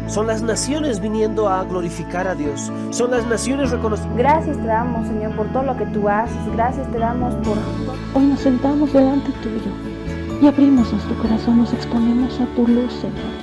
Son las naciones viniendo a glorificar a Dios. Son las naciones reconociendo. Gracias te damos, Señor, por todo lo que tú haces. Gracias te damos por... Hoy nos sentamos delante tuyo y abrimos nuestro corazón, nos exponemos a tu luz, Señor.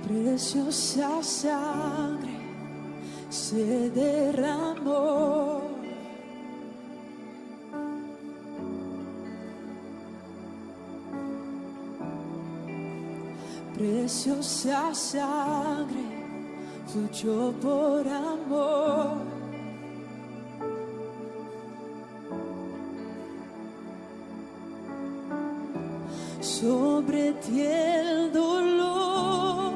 Preciosa sangre se derramó. Preciosa sangre fluyó por amor. Sobre ti el dolor,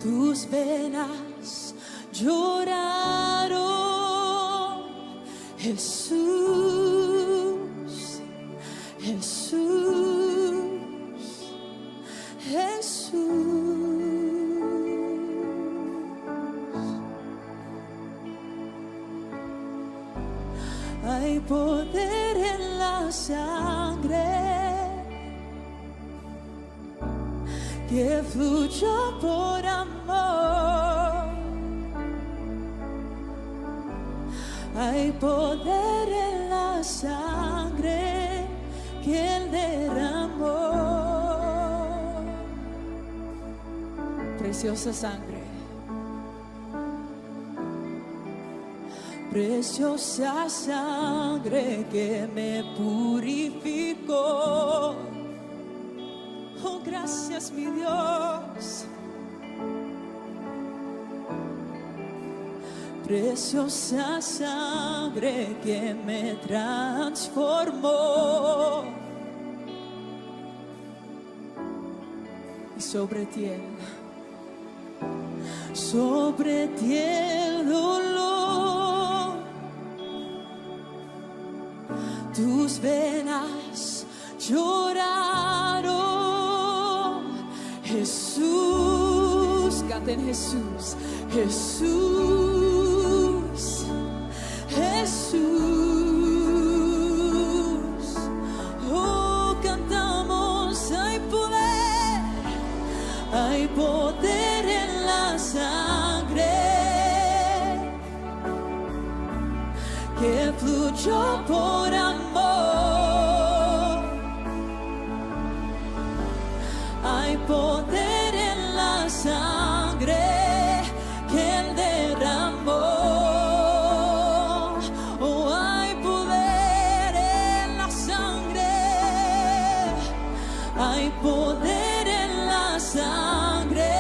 tus venas lloraron. Jesús, Jesús, Jesús. Hay poder en la sangre que fluyó por amor. Hay poder en la sangre que Él derramó. Preciosa sangre, preciosa sangre que me purificó. Oh, gracias, mi Dios. Preciosa sangre que me transformó. Y sobre ti el dolor, tus venas lloraron. Jesús, canten Jesús, Jesús, Jesús. Oh, cantamos, hay poder en la sangre que fluyó por amor. Hay poder en la sangre que Él derramó. Oh, hay poder en la sangre. Hay poder en la sangre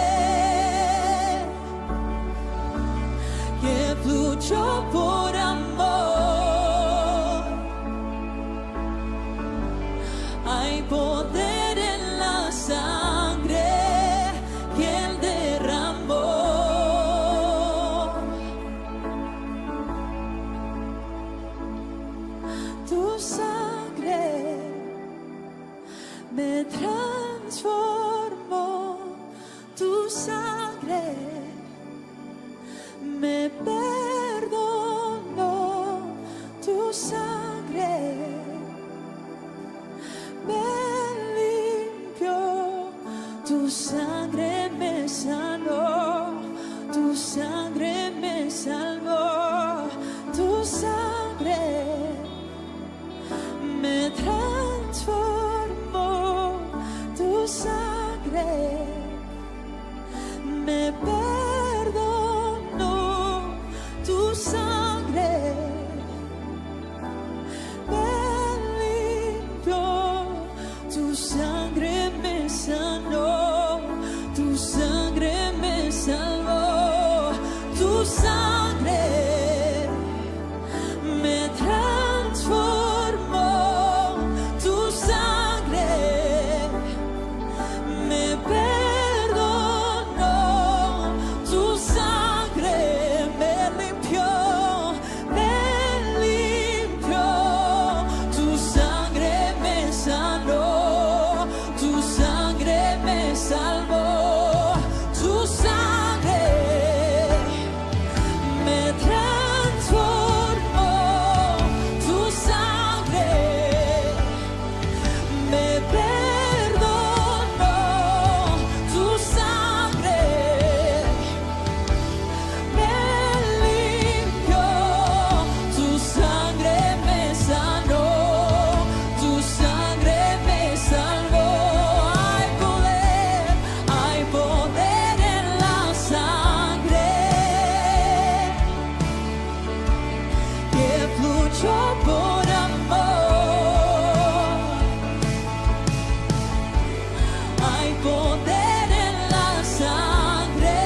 que fluyó por amor. Hay poder en la sangre Tu sangre me sanó, tu sangre me salvó, tu sangre me transformó, tu sangre me perdonó, tu sangre me limpió, tu sangre me sanó, tu sangre me salvó, tu sangre me transformó, tu sangre me perdonó, tu sangre me limpió, tu sangre me sanó, tu sangre me salvó, tu sangre me transformó, tu sangre me perdonó, tu sangre me limpió, tu sangre me sanó, tu sangre me salvó. Hay poder en la sangre que fluyó por amor. Hay poder en la sangre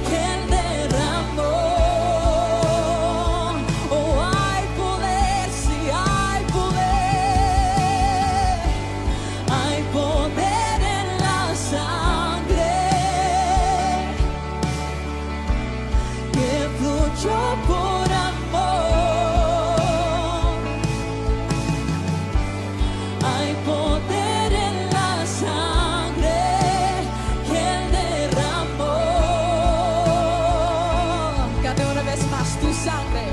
que Él derramó. Oh, hay poder, sí hay poder. Hay poder en la sangre que fluyó por amor. Hay poder en la sangre que Él derramó. Cante una vez más, tu sangre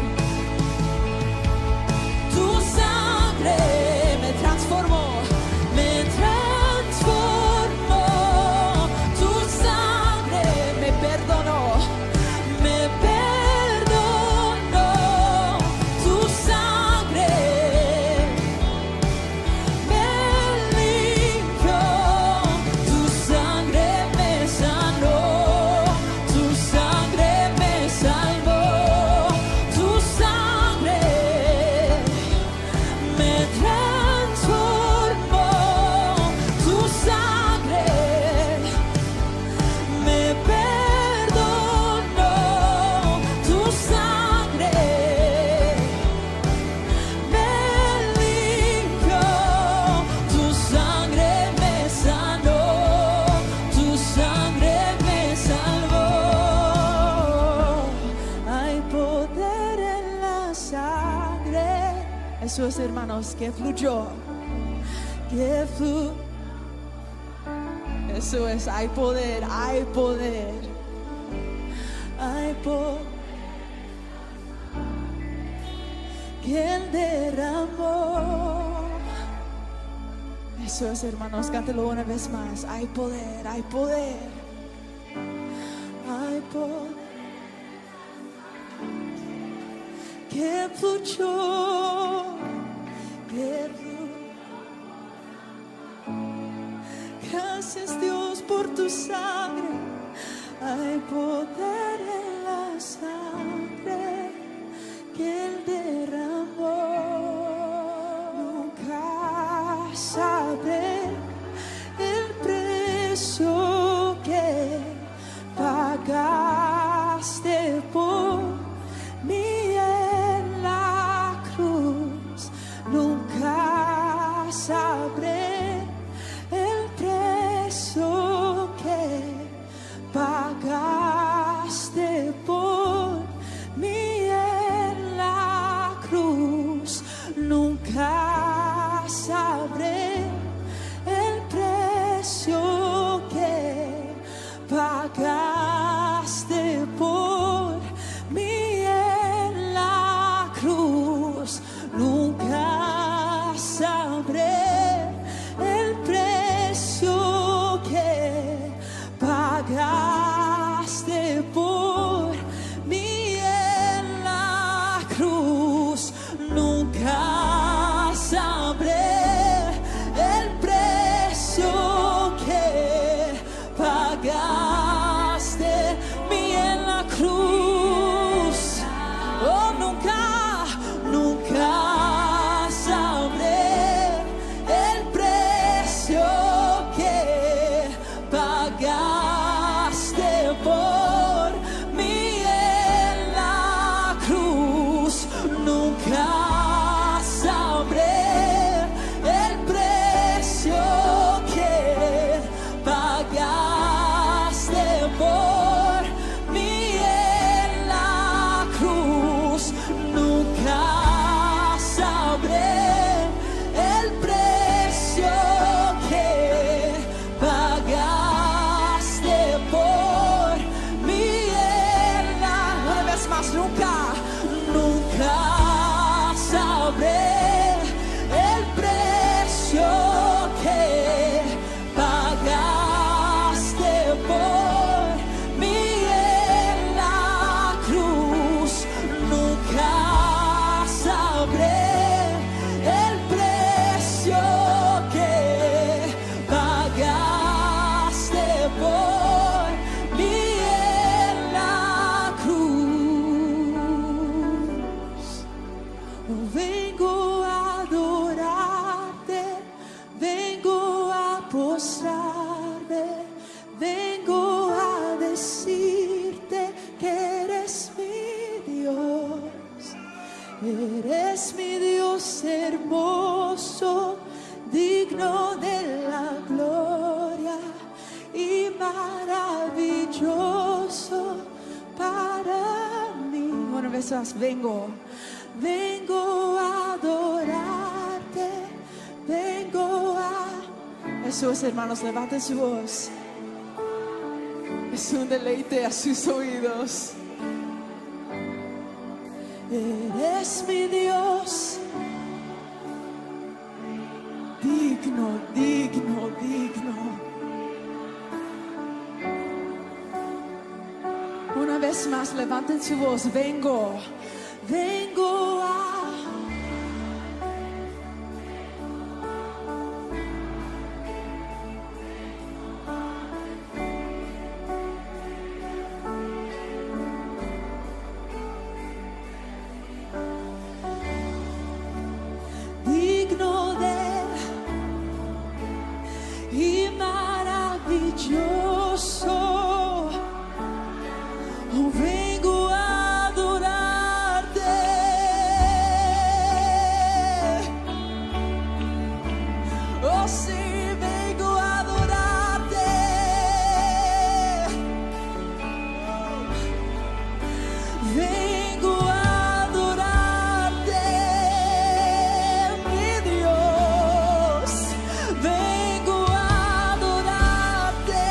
me transformó, me transformó, tu sangre me perdonó, me perdonó, tu sangre me limpió, tu sangre me sanó, tu sangre me salvó, tu sangre me transformó, tu sangre me perdonó, tu sangre me limpió, tu sangre me sanó, tu sangre me salvó. Hay poder en la sangre. Eso es, hermanos, que fluyó, que fluyó. Eso es, hay poder, hay poder, hay poder que Él derramó. Eso es, hermanos, cántelo una vez más. Hay poder, hay poder, hay poder que fluyó, que fluyó. Gracias, Dios, por tu sangre. Hay poder en la sangre que Él derramó. Nunca sabré el precio que pagaste por mí en la cruz. Nunca sabré el precio que pagaste por mí en la cruz. Nunca sabré el precio que pagaste por mí en la cruz. Nunca sabré el precio que pagaste por mí en la cruz. Nunca sabré el precio que pagaste por mí en la cruz. Nunca sabré el precio que pagaste por mí en la... Una vez más, nunca sabré el precio que pagaste por mí en la cruz. Nunca sabré el precio que pagaste por mí en la cruz. Vengo a adorarte, vengo a postrarme, vengo a decirte que eres mi Dios. Eres mi Dios hermoso, digno de la gloria y maravilloso para mí. Una vez más, vengo a adorarte, vengo a... Eso es, hermanos, levanten su voz. Es un deleite a sus oídos. Eres mi Dios, digno, digno, digno. Una vez más, levanten su voz. Vengo a... Digno de y maravilloso. Vengo a adorarte. Oh sí, vengo a adorarte. Vengo a adorarte, mi Dios. Vengo a adorarte.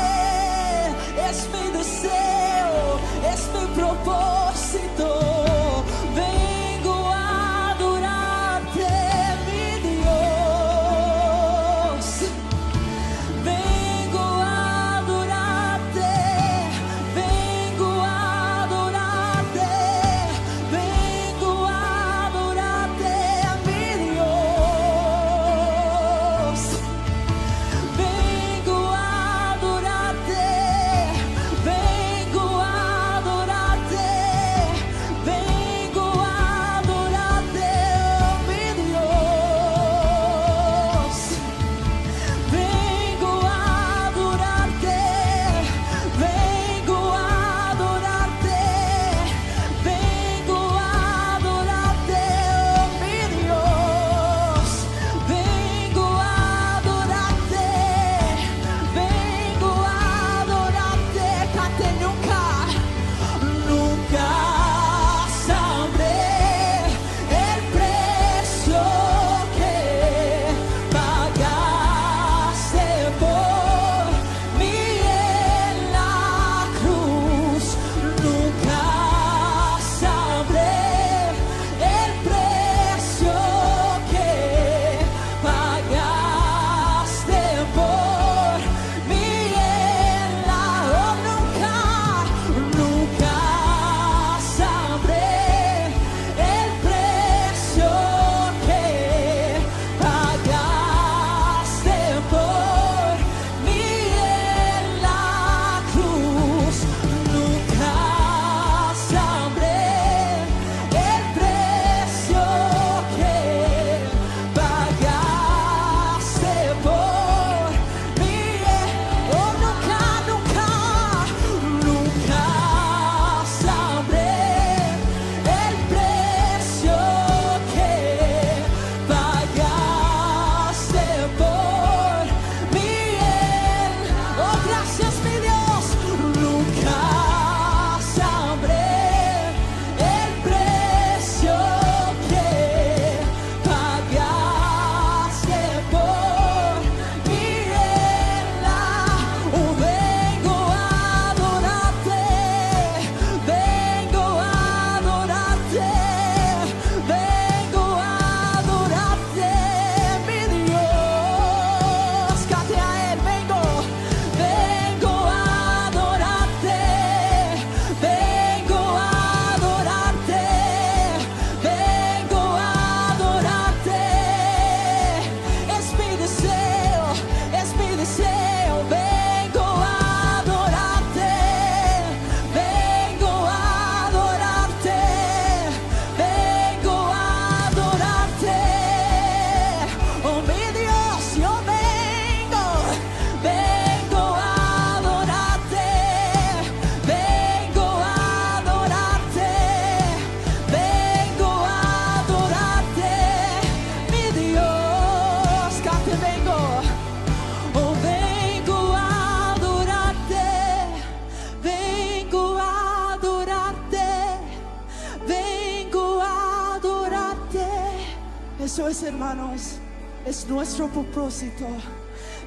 más, hermanos. Es nuestro propósito.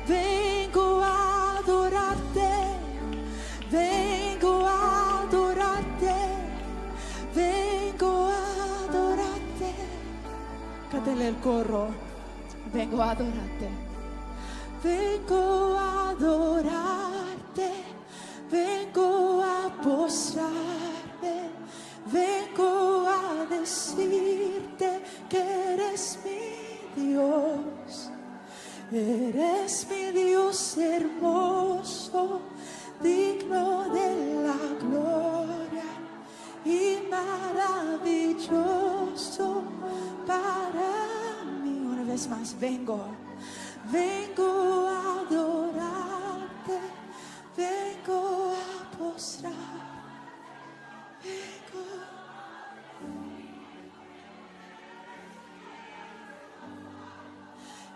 Vengo a adorarte. Vengo a adorarte. Vengo a adorarte. Cántale el coro. Vengo a adorarte. Vengo a adorarte. Vengo a postrarme. Vengo a decirte que eres mi Dios. Eres mi Dios hermoso, digno de la gloria y maravilloso para mí. Una vez más, vengo a adorarte, vengo a postrar,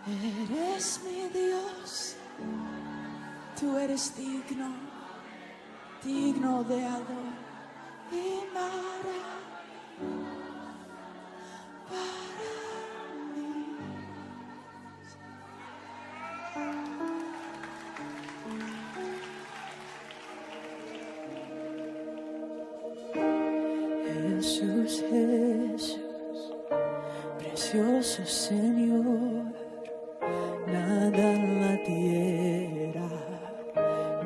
Eres mi Dios, tú eres digno, digno de adorar y para mí. Jesús, Jesús, precioso Señor, nada en la tierra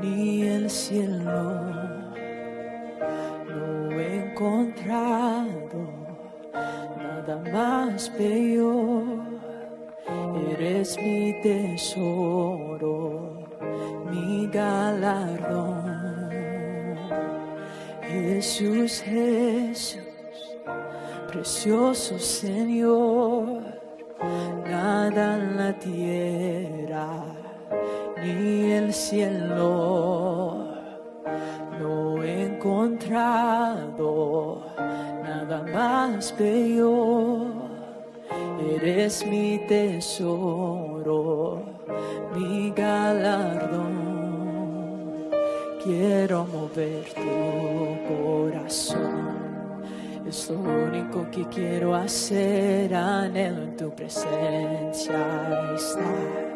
ni el cielo no he encontrado nada más bello. Eres mi tesoro, mi galardón. Jesús, Jesús, precioso Señor, nada en la tierra ni el cielo no he encontrado nada más bello. Eres mi tesoro, mi galardón. Quiero mover tu corazón, es lo único que quiero hacer. Anhelo en tu presencia estar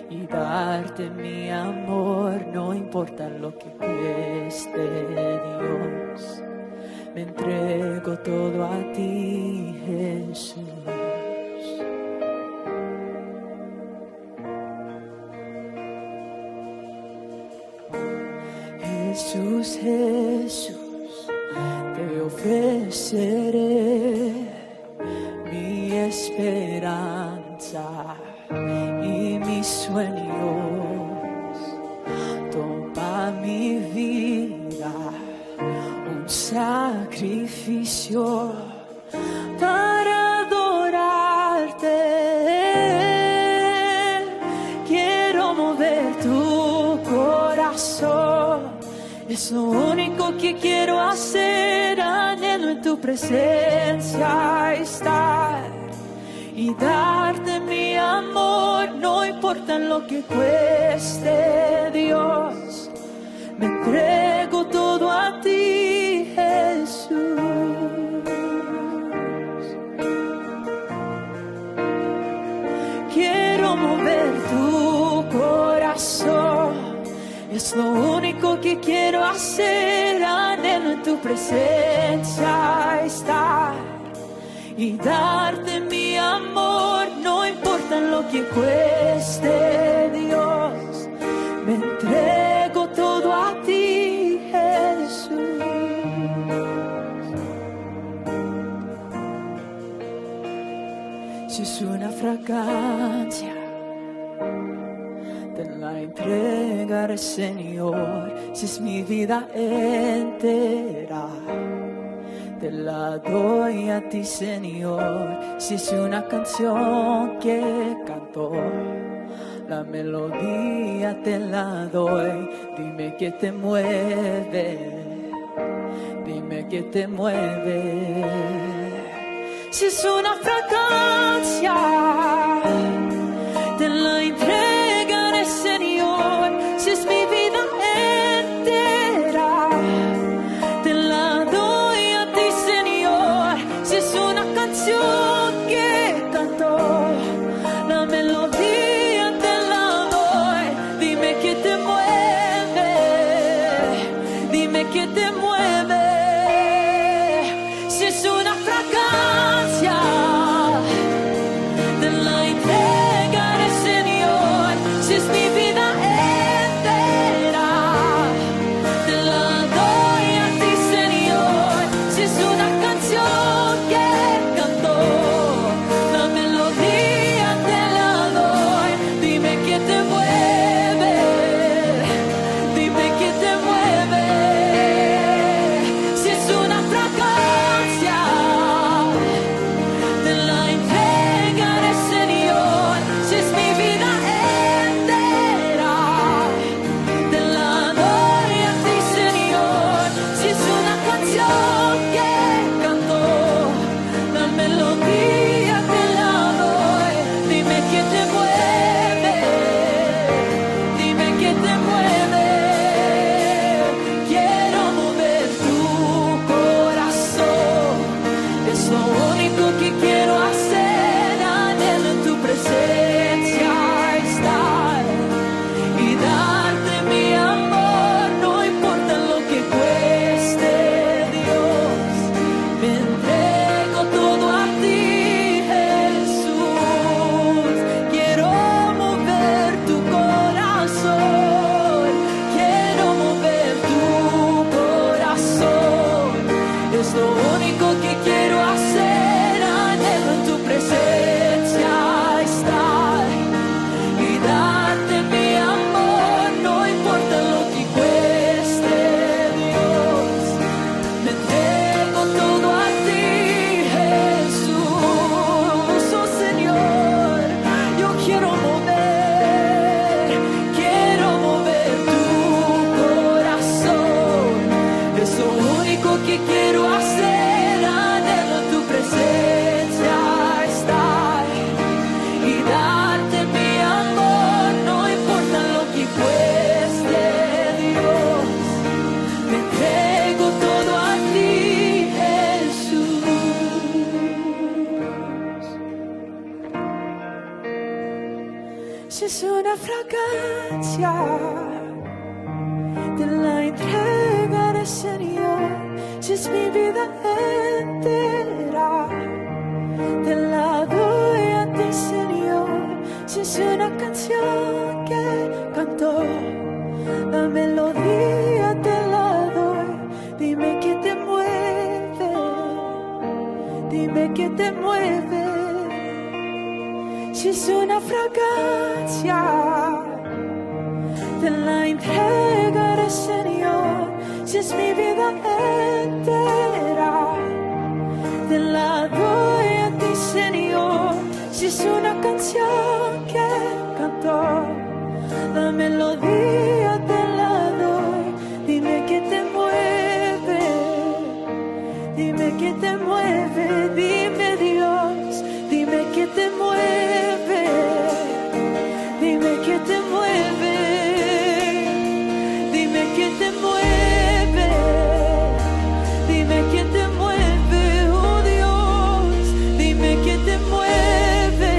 y darte mi amor, no importa lo que cueste, Dios. Me entrego todo a ti, Jesús. Jesús, Jesús, te ofreceré mi esperanza y mis sueños. Toma mi vida, un sacrificio para adorarte. Quiero mover tu corazón, es lo único que quiero hacer. Anhelo en tu presencia estar y darte mi amor, no importa lo que cueste, Dios. Me entrego todo a ti, Jesús. Quiero mover tu corazón, es lo único que quiero hacer. Anhelo en tu presencia estar y darte mi amor, no importa lo que cueste, Dios. Me entrego todo a ti, Jesús. Si es una fragancia, te la entregaré, Señor. Si es mi vida entera, te la doy a ti, Señor. Si es una canción que canto, la melodía te la doy. Dime qué te mueve, dime qué te mueve. Si es una fragancia, te la entregaré, Señor. Si es mi vida entera, te la doy a ti, Señor. Si es una canción que canto, fragancia. Te la entregaré, Señor, si es mi vida entera. Te la doy a ti, Señor, si es una canción que canto. La melodía te la doy. Dime qué te mueve, dime qué te mueve. Si es una fragancia, te la entregaré, Señor, si es mi vida entera. Te la doy a ti, Señor, si es una canción que canto. La melodía te la doy. Dime qué te mueve, dime qué te mueve. Dime, Dios, dime qué te mueve, dime qué te mueve, dime qué te mueve, dime qué te mueve, oh Dios, dime qué te mueve,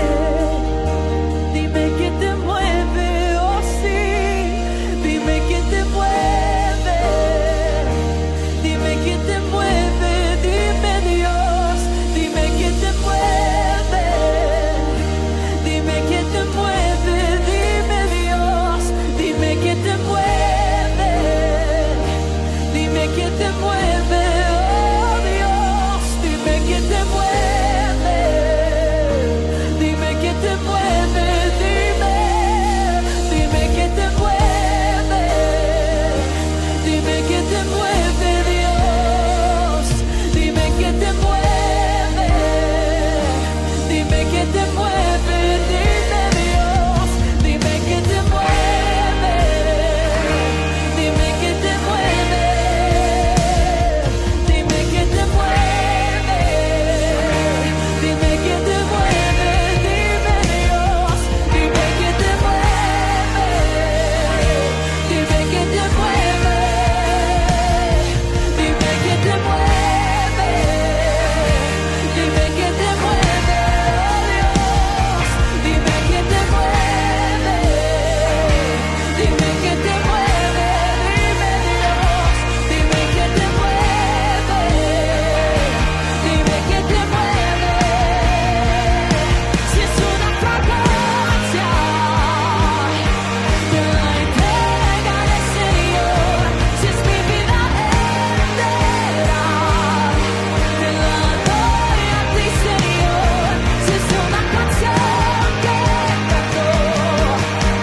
dime qué te mueve, oh sí, dime qué te mueve, dime qué te mueve, dime Dios, dime qué te mueve, dime qué te mueve, dime Dios, dime qué te mueve, dime qué te mueve, oh Dios, dime qué te mueve, dime qué te mueve, dime qué te mueve, dime qué te mueve, Dios, dime qué te mueve, dime qué te mueve, dime Dios, dime qué te mueve, dime qué te mueve, dime qué te mueve, dime qué te mueve, dime Dios, dime qué te mueve, dime qué te mueve, dime qué te mueve, dime qué te mueve, oh Dios, dime qué te mueve, dime qué te mueve, dime Dios, dime qué te mueve, dime qué te mueve. Si es una fragancia, te la entregaré, Señor, si es mi vida entera. Te la doy a ti, Señor, si es una canción que canto.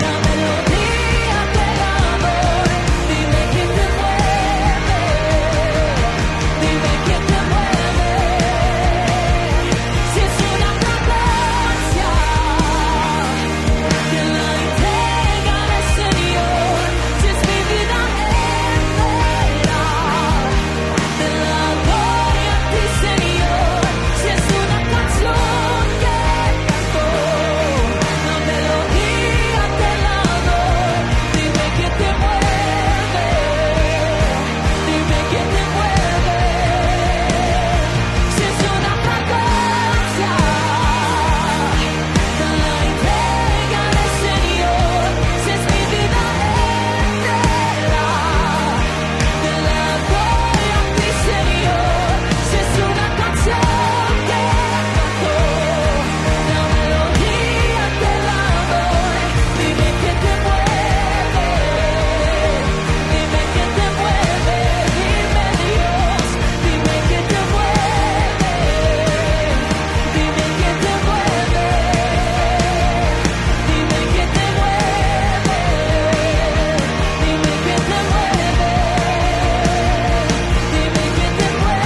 La melodía te la doy. Dime qué te mueve, dime qué te mueve. Si es una fragancia, te la entregaré, Señor, si es mi vida entera. Te la doy a ti, Señor, si es una canción que canto. La melodía te la doy. Dime qué te mueve, dime qué te mueve. Si es una fragancia, te la entregaré, Señor, si es mi vida entera. Te la doy a ti, Señor, si es una canción que canto. La melodía te la doy. Dime qué te mueve, dime qué te mueve, dime Dios, dime qué te mueve, dime qué te mueve, dime qué te mueve, dime qué te mueve, dime qué te mueve,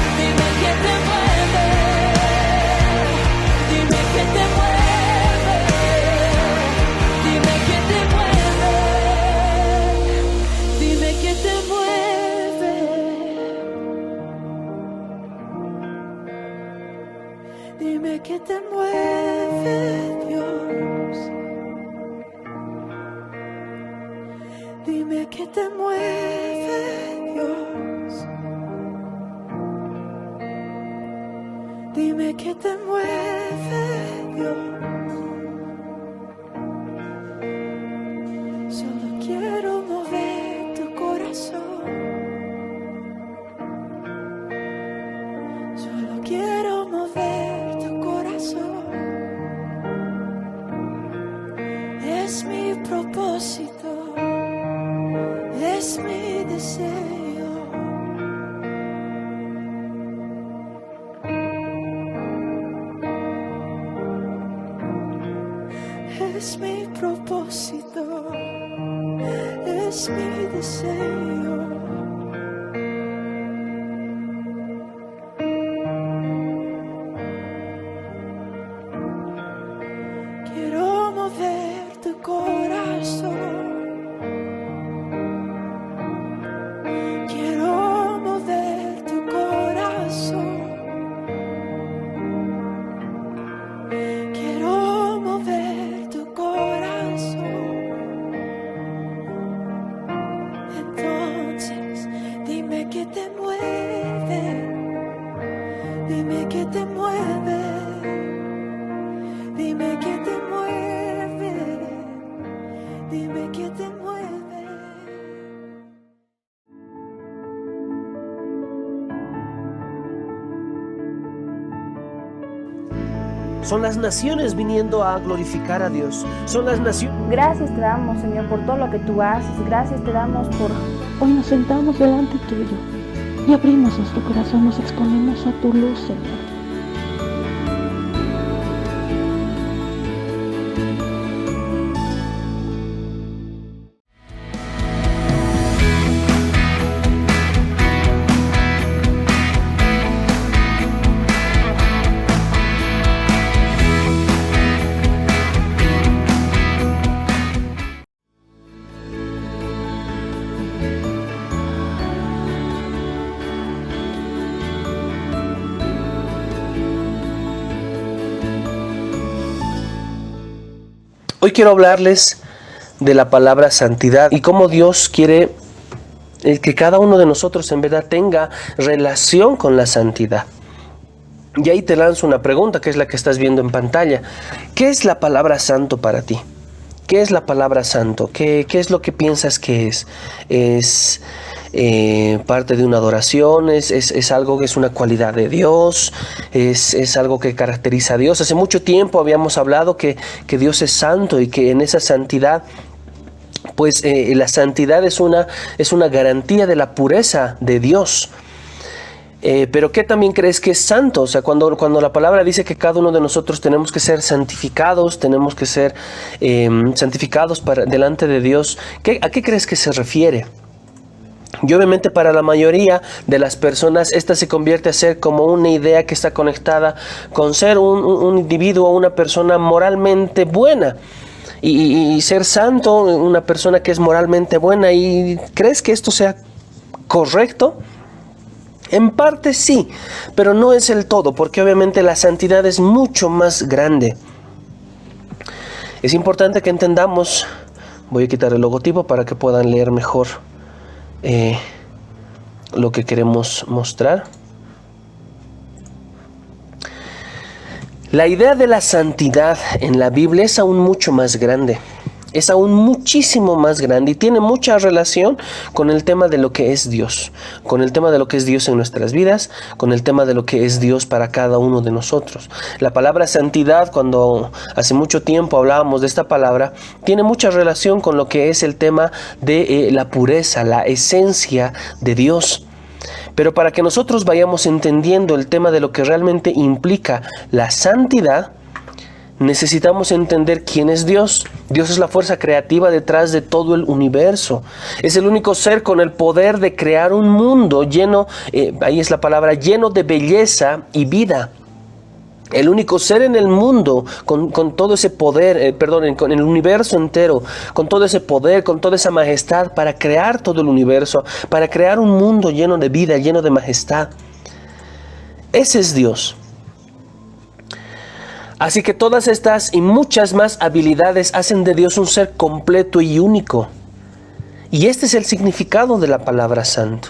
dime qué te mueve, dime qué te mueve, dime qué te mueve, dime qué te mueve, dime qué te mueve, Dios, dime qué te mueve, Dios, dime qué te mueve, Dios. es mi propósito, es mi deseo. Quiero mover tu corazón. Quiero mover tu corazón. Quiero mover tu corazón. Entonces, dime qué te mueve. Dime qué te mueve. Dime qué te mueve. Dime qué te mueve. Son las naciones viniendo a glorificar a Dios. Son las naciones. Gracias te damos, Señor, por todo lo que tú haces. Gracias te damos por... Hoy nos sentamos delante tuyo y abrimos nuestro corazón, nos exponemos a tu luz, Señor. Hoy quiero hablarles de la palabra santidad y cómo Dios quiere que cada uno de nosotros en verdad tenga relación con la santidad. Y ahí te lanzo una pregunta, que es la que estás viendo en pantalla. ¿Qué es la palabra santo para ti? ¿Qué es la palabra santo? ¿Qué es lo que piensas que es? ¿Es parte de una adoración? ¿Es algo que es una cualidad de Dios? ¿Es algo que caracteriza a Dios? Hace mucho tiempo habíamos hablado que Dios es santo y que en esa santidad, pues la santidad es una garantía de la pureza de Dios. Pero ¿qué también crees que es santo? O sea, cuando la palabra dice que cada uno de nosotros tenemos que ser santificados, tenemos que ser santificados delante de Dios, ¿a qué crees que se refiere? Y obviamente para la mayoría de las personas esta se convierte a ser como una idea que está conectada con ser un individuo, una persona moralmente buena. Y ser santo, una persona que es moralmente buena. ¿Y crees que esto sea correcto? En parte sí, pero no es el todo, porque obviamente la santidad es mucho más grande. Es importante que entendamos, voy a quitar el logotipo para que puedan leer mejor lo que queremos mostrar. La idea de la santidad en la Biblia es aún mucho más grande. Es aún muchísimo más grande y tiene mucha relación con el tema de lo que es Dios, con el tema de lo que es Dios en nuestras vidas, con el tema de lo que es Dios para cada uno de nosotros. La palabra santidad, cuando hace mucho tiempo hablábamos de esta palabra, tiene mucha relación con lo que es el tema de la pureza, la esencia de Dios. Pero para que nosotros vayamos entendiendo el tema de lo que realmente implica la santidad, necesitamos entender quién es Dios. Dios es la fuerza creativa detrás de todo el universo. Es el único ser con el poder de crear un mundo lleno, ahí es la palabra, lleno de belleza y vida. El único ser en el mundo con todo ese poder, con el universo entero, con todo ese poder, con toda esa majestad para crear todo el universo, para crear un mundo lleno de vida, lleno de majestad. Ese es Dios. Así que todas estas y muchas más habilidades hacen de Dios un ser completo y único. Y este es el significado de la palabra santo.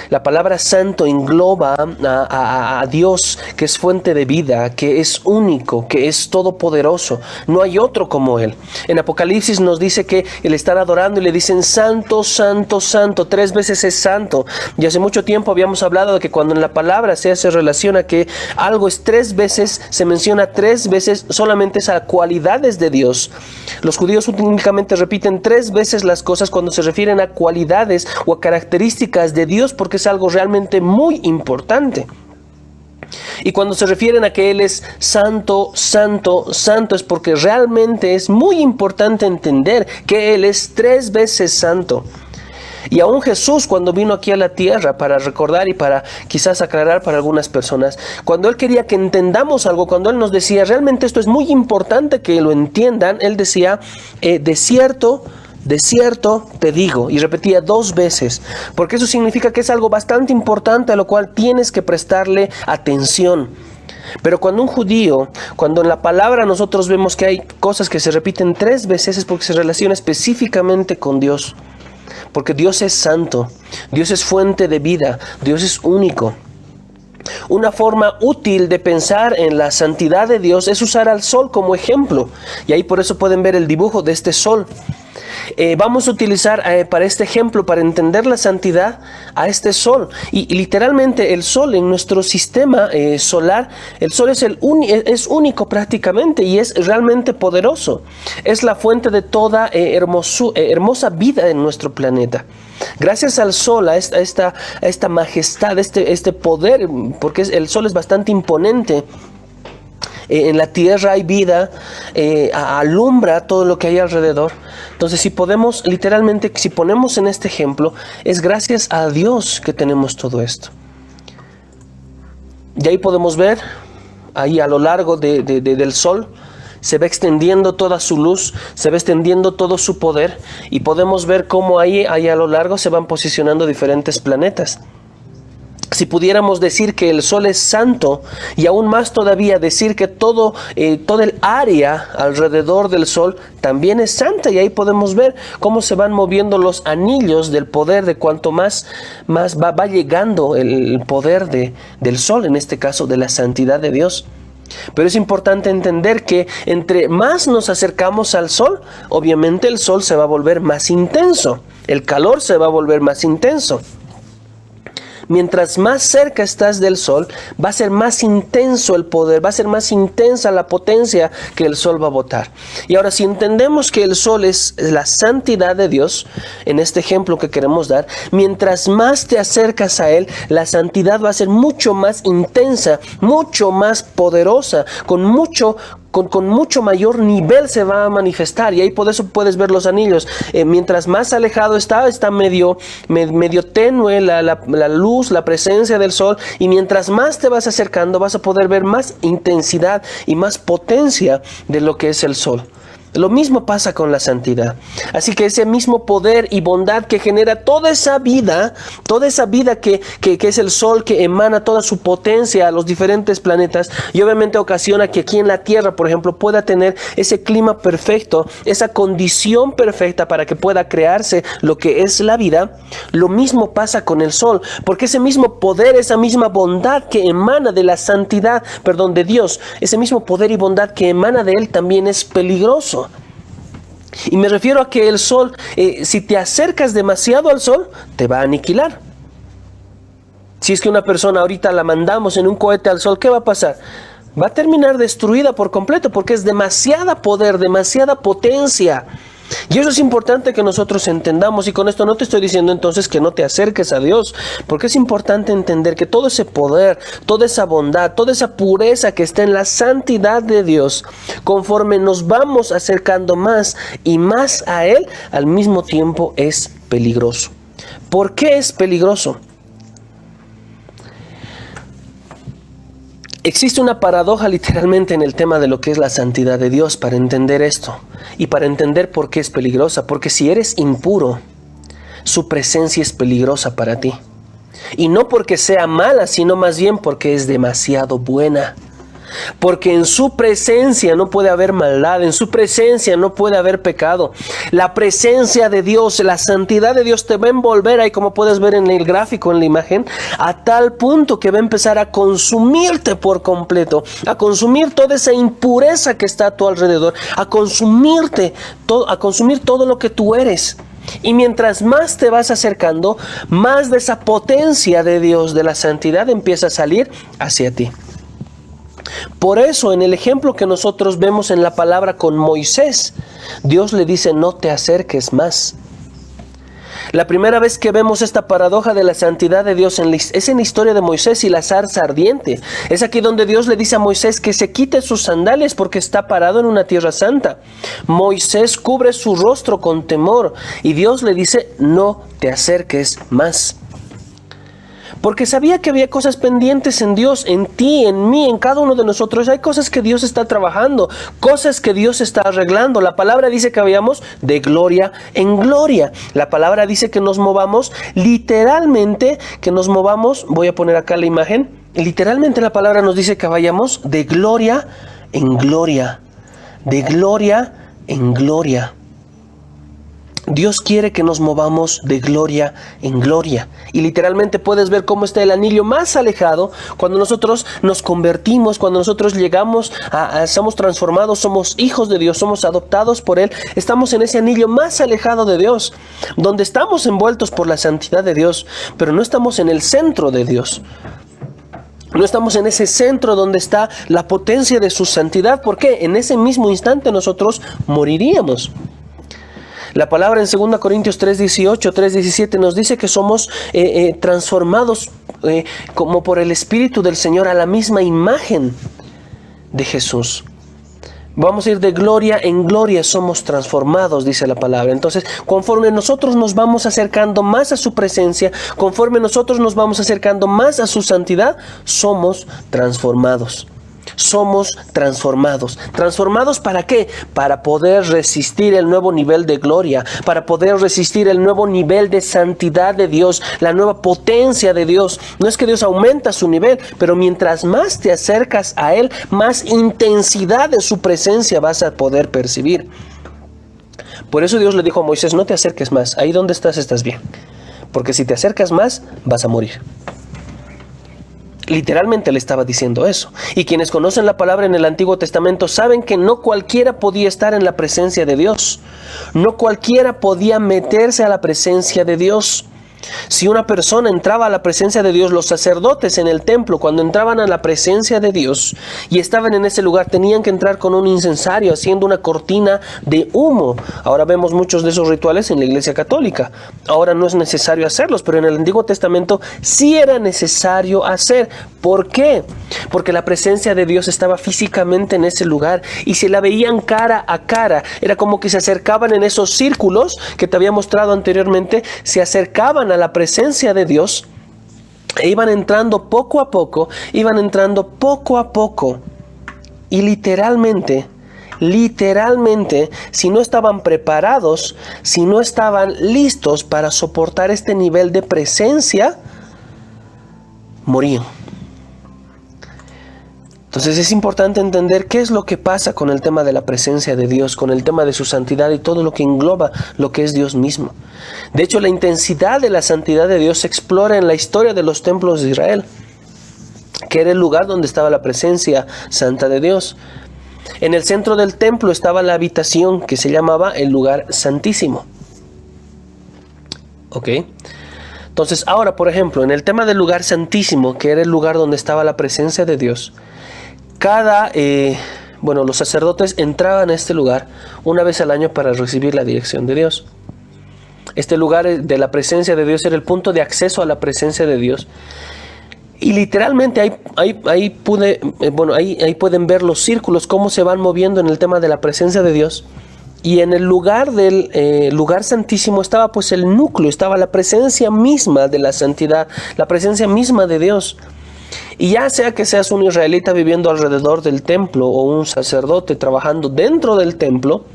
La palabra santo engloba a Dios, que es fuente de vida, que es único, que es todopoderoso. No hay otro como Él. En Apocalipsis nos dice que Él está adorando y le dicen santo, santo, santo. 3 veces es santo. Y hace mucho tiempo habíamos hablado de que cuando en la palabra se hace relación a que algo es 3 veces, se menciona 3 veces solamente esas cualidades de Dios. Los judíos únicamente repiten 3 veces las cosas cuando se refieren a cualidades o a características de Dios, porque es algo realmente muy importante. Y cuando se refieren a que Él es santo, santo, santo, es porque realmente es muy importante entender que Él es 3 veces santo. Y aún Jesús, cuando vino aquí a la tierra, para recordar y para quizás aclarar para algunas personas, cuando Él quería que entendamos algo, cuando Él nos decía, realmente esto es muy importante que lo entiendan, Él decía, de cierto te digo, y repetía 2 veces, porque eso significa que es algo bastante importante a lo cual tienes que prestarle atención. Pero cuando un judío, cuando en la palabra nosotros vemos que hay cosas que se repiten 3 veces, es porque se relaciona específicamente con Dios. Porque Dios es santo, Dios es fuente de vida, Dios es único. Una forma útil de pensar en la santidad de Dios es usar al sol como ejemplo. Y ahí por eso pueden ver el dibujo de este sol. Vamos a utilizar para este ejemplo, para entender la santidad, a este sol. Y literalmente el sol en nuestro sistema solar, el sol es único prácticamente y es realmente poderoso. Es la fuente de toda hermosa vida en nuestro planeta. Gracias al sol, a esta majestad, este poder, porque el sol es bastante imponente. En la tierra hay vida, alumbra todo lo que hay alrededor. Entonces, si ponemos en este ejemplo, es gracias a Dios que tenemos todo esto. Y ahí podemos ver, ahí a lo largo del sol, se va extendiendo toda su luz, se va extendiendo todo su poder, y podemos ver cómo ahí a lo largo se van posicionando diferentes planetas. Si pudiéramos decir que el sol es santo, y aún más todavía decir que todo el área alrededor del sol también es santa, y ahí podemos ver cómo se van moviendo los anillos del poder, de cuanto más va llegando el poder del sol, en este caso de la santidad de Dios. Pero es importante entender que entre más nos acercamos al sol, obviamente el sol se va a volver más intenso, el calor se va a volver más intenso. Mientras más cerca estás del sol, va a ser más intenso el poder, va a ser más intensa la potencia que el sol va a botar. Y ahora, si entendemos que el sol es la santidad de Dios, en este ejemplo que queremos dar, mientras más te acercas a Él, la santidad va a ser mucho más intensa, mucho más poderosa, con mucho mayor nivel se va a manifestar. Y ahí por eso puedes ver los anillos. Mientras más alejado está medio tenue la luz, la presencia del sol. Y mientras más te vas acercando, vas a poder ver más intensidad y más potencia de lo que es el sol. Lo mismo pasa con la santidad. Así que ese mismo poder y bondad que genera toda esa vida que es el sol, que emana toda su potencia a los diferentes planetas, y obviamente ocasiona que aquí en la Tierra, por ejemplo, pueda tener ese clima perfecto, esa condición perfecta para que pueda crearse lo que es la vida. Lo mismo pasa con el sol, porque ese mismo poder, esa misma bondad que emana de la santidad, de Dios, ese mismo poder y bondad que emana de Él también es peligroso. Y me refiero a que el sol, si te acercas demasiado al sol, te va a aniquilar. Si es que una persona ahorita la mandamos en un cohete al sol, ¿qué va a pasar? Va a terminar destruida por completo, porque es demasiada poder, demasiada potencia. Y eso es importante que nosotros entendamos, y con esto no te estoy diciendo entonces que no te acerques a Dios, porque es importante entender que todo ese poder, toda esa bondad, toda esa pureza que está en la santidad de Dios, conforme nos vamos acercando más y más a Él, al mismo tiempo es peligroso. ¿Por qué es peligroso? Existe una paradoja literalmente en el tema de lo que es la santidad de Dios para entender esto y para entender por qué es peligrosa. Porque si eres impuro, su presencia es peligrosa para ti. Y no porque sea mala, sino más bien porque es demasiado buena. Porque en su presencia no puede haber maldad, en su presencia no puede haber pecado. La presencia de Dios, la santidad de Dios te va a envolver, ahí como puedes ver en el gráfico, en la imagen, a tal punto que va a empezar a consumirte por completo, a consumir toda esa impureza que está a tu alrededor, a consumir todo lo que tú eres. Y mientras más te vas acercando, más de esa potencia de Dios, de la santidad, empieza a salir hacia ti. Por eso, en el ejemplo que nosotros vemos en la palabra con Moisés, Dios le dice: no te acerques más. La primera vez que vemos esta paradoja de la santidad de Dios es en la historia de Moisés y la zarza ardiente. Es aquí donde Dios le dice a Moisés que se quite sus sandalias porque está parado en una tierra santa. Moisés cubre su rostro con temor y Dios le dice: no te acerques más. Porque sabía que había cosas pendientes en Dios, en ti, en mí, en cada uno de nosotros. Hay cosas que Dios está trabajando, cosas que Dios está arreglando. La palabra dice que vayamos de gloria en gloria. La palabra dice que nos movamos, literalmente, que nos movamos. Voy a poner acá la imagen. Literalmente la palabra nos dice que vayamos de gloria en gloria. De gloria en gloria. Dios quiere que nos movamos de gloria en gloria. Y literalmente puedes ver cómo está el anillo más alejado cuando nosotros nos convertimos, cuando nosotros llegamos somos transformados, somos hijos de Dios, somos adoptados por Él. Estamos en ese anillo más alejado de Dios, donde estamos envueltos por la santidad de Dios, pero no estamos en el centro de Dios. No estamos en ese centro donde está la potencia de su santidad. ¿Por qué? En ese mismo instante nosotros moriríamos. La palabra en 2 Corintios 3:18, 3:17 nos dice que somos transformados como por el Espíritu del Señor a la misma imagen de Jesús. Vamos a ir de gloria en gloria, somos transformados, dice la palabra. Entonces, conforme nosotros nos vamos acercando más a su presencia, conforme nosotros nos vamos acercando más a su santidad, somos transformados. Somos transformados. ¿Transformados para qué? Para poder resistir el nuevo nivel de gloria, para poder resistir el nuevo nivel de santidad de Dios, la nueva potencia de Dios. No es que Dios aumenta su nivel, pero mientras más te acercas a Él, más intensidad de su presencia vas a poder percibir. Por eso Dios le dijo a Moisés: no te acerques más, ahí donde estás bien, porque si te acercas más, vas a morir. Literalmente le estaba diciendo eso. Y quienes conocen la palabra en el Antiguo Testamento saben que no cualquiera podía estar en la presencia de Dios. No cualquiera podía meterse a la presencia de Dios. Si una persona entraba a la presencia de Dios, los sacerdotes en el templo, cuando entraban a la presencia de Dios y estaban en ese lugar, tenían que entrar con un incensario, haciendo una cortina de humo. Ahora vemos muchos de esos rituales en la Iglesia Católica. Ahora no es necesario hacerlos, pero en el Antiguo Testamento sí era necesario hacer. ¿Por qué? Porque la presencia de Dios estaba físicamente en ese lugar y se la veían cara a cara. Era como que se acercaban en esos círculos que te había mostrado anteriormente, se acercaban a la presencia de Dios e iban entrando poco a poco, y literalmente, si no estaban preparados, si no estaban listos para soportar este nivel de presencia, morían. Entonces es importante entender qué es lo que pasa con el tema de la presencia de Dios, con el tema de su santidad y todo lo que engloba lo que es Dios mismo. De hecho, la intensidad de la santidad de Dios se explora en la historia de los templos de Israel, que era el lugar donde estaba la presencia santa de Dios. En el centro del templo estaba la habitación que se llamaba el lugar santísimo. ¿Ok? Entonces ahora, por ejemplo, en el tema del lugar santísimo, que era el lugar donde estaba la presencia de Dios, los sacerdotes entraban a este lugar una vez al año para recibir la dirección de Dios. Este lugar de la presencia de Dios era el punto de acceso a la presencia de Dios. Y literalmente ahí pueden ver los círculos, cómo se van moviendo en el tema de la presencia de Dios. Y en el lugar del lugar santísimo estaba pues el núcleo, estaba la presencia misma de la santidad, la presencia misma de Dios. Y ya sea que seas un israelita viviendo alrededor del templo o un sacerdote trabajando dentro del templo,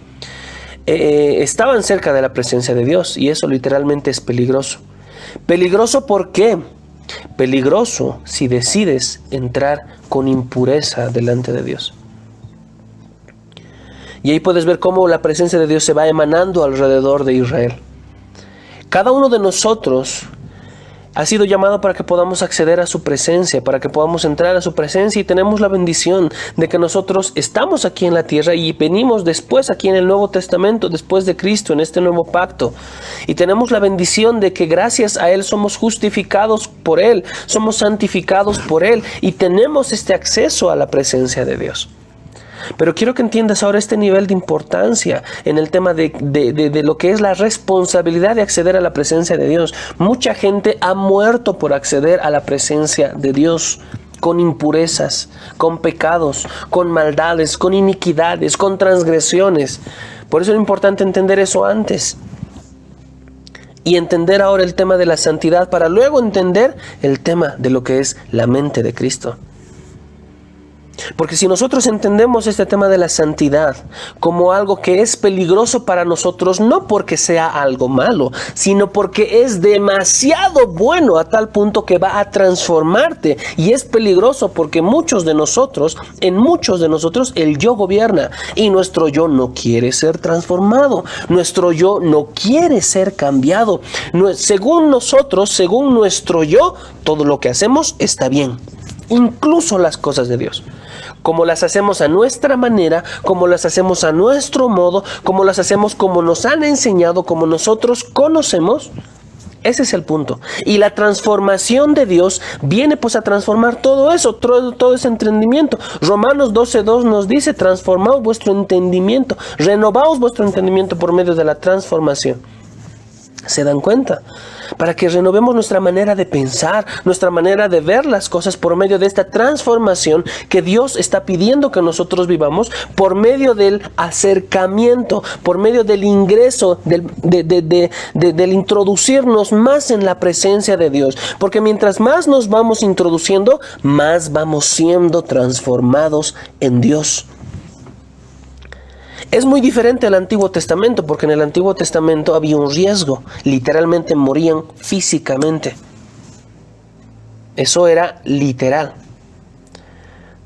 estaban cerca de la presencia de Dios, y eso literalmente es peligroso. ¿Peligroso por qué? Peligroso si decides entrar con impureza delante de Dios. Y ahí puedes ver cómo la presencia de Dios se va emanando alrededor de Israel. Cada uno de nosotros ha sido llamado para que podamos acceder a su presencia, para que podamos entrar a su presencia, y tenemos la bendición de que nosotros estamos aquí en la tierra y venimos después aquí en el Nuevo Testamento, después de Cristo, en este nuevo pacto. Y tenemos la bendición de que gracias a Él somos justificados por Él, somos santificados por Él, y tenemos este acceso a la presencia de Dios. Pero quiero que entiendas ahora este nivel de importancia en el tema de lo que es la responsabilidad de acceder a la presencia de Dios. Mucha gente ha muerto por acceder a la presencia de Dios, con impurezas, con pecados, con maldades, con iniquidades, con transgresiones. Por eso es importante entender eso antes. Y entender ahora el tema de la santidad para luego entender el tema de lo que es la mente de Cristo. Porque si nosotros entendemos este tema de la santidad como algo que es peligroso para nosotros, no porque sea algo malo, sino porque es demasiado bueno a tal punto que va a transformarte. Y es peligroso porque en muchos de nosotros, el yo gobierna y nuestro yo no quiere ser transformado. Nuestro yo no quiere ser cambiado. Según nosotros, según nuestro yo, todo lo que hacemos está bien. Incluso las cosas de Dios. Como las hacemos a nuestra manera, como las hacemos a nuestro modo, como las hacemos como nos han enseñado, como nosotros conocemos. Ese es el punto. Y la transformación de Dios viene pues a transformar todo eso, todo ese entendimiento. Romanos 12:2 nos dice: transformaos vuestro entendimiento, renovaos vuestro entendimiento por medio de la transformación. ¿Se dan cuenta? Para que renovemos nuestra manera de pensar, nuestra manera de ver las cosas por medio de esta transformación que Dios está pidiendo que nosotros vivamos por medio del acercamiento, por medio del ingreso, del introducirnos más en la presencia de Dios. Porque mientras más nos vamos introduciendo, más vamos siendo transformados en Dios. Es muy diferente al Antiguo Testamento, porque en el Antiguo Testamento había un riesgo. Literalmente morían físicamente. Eso era literal.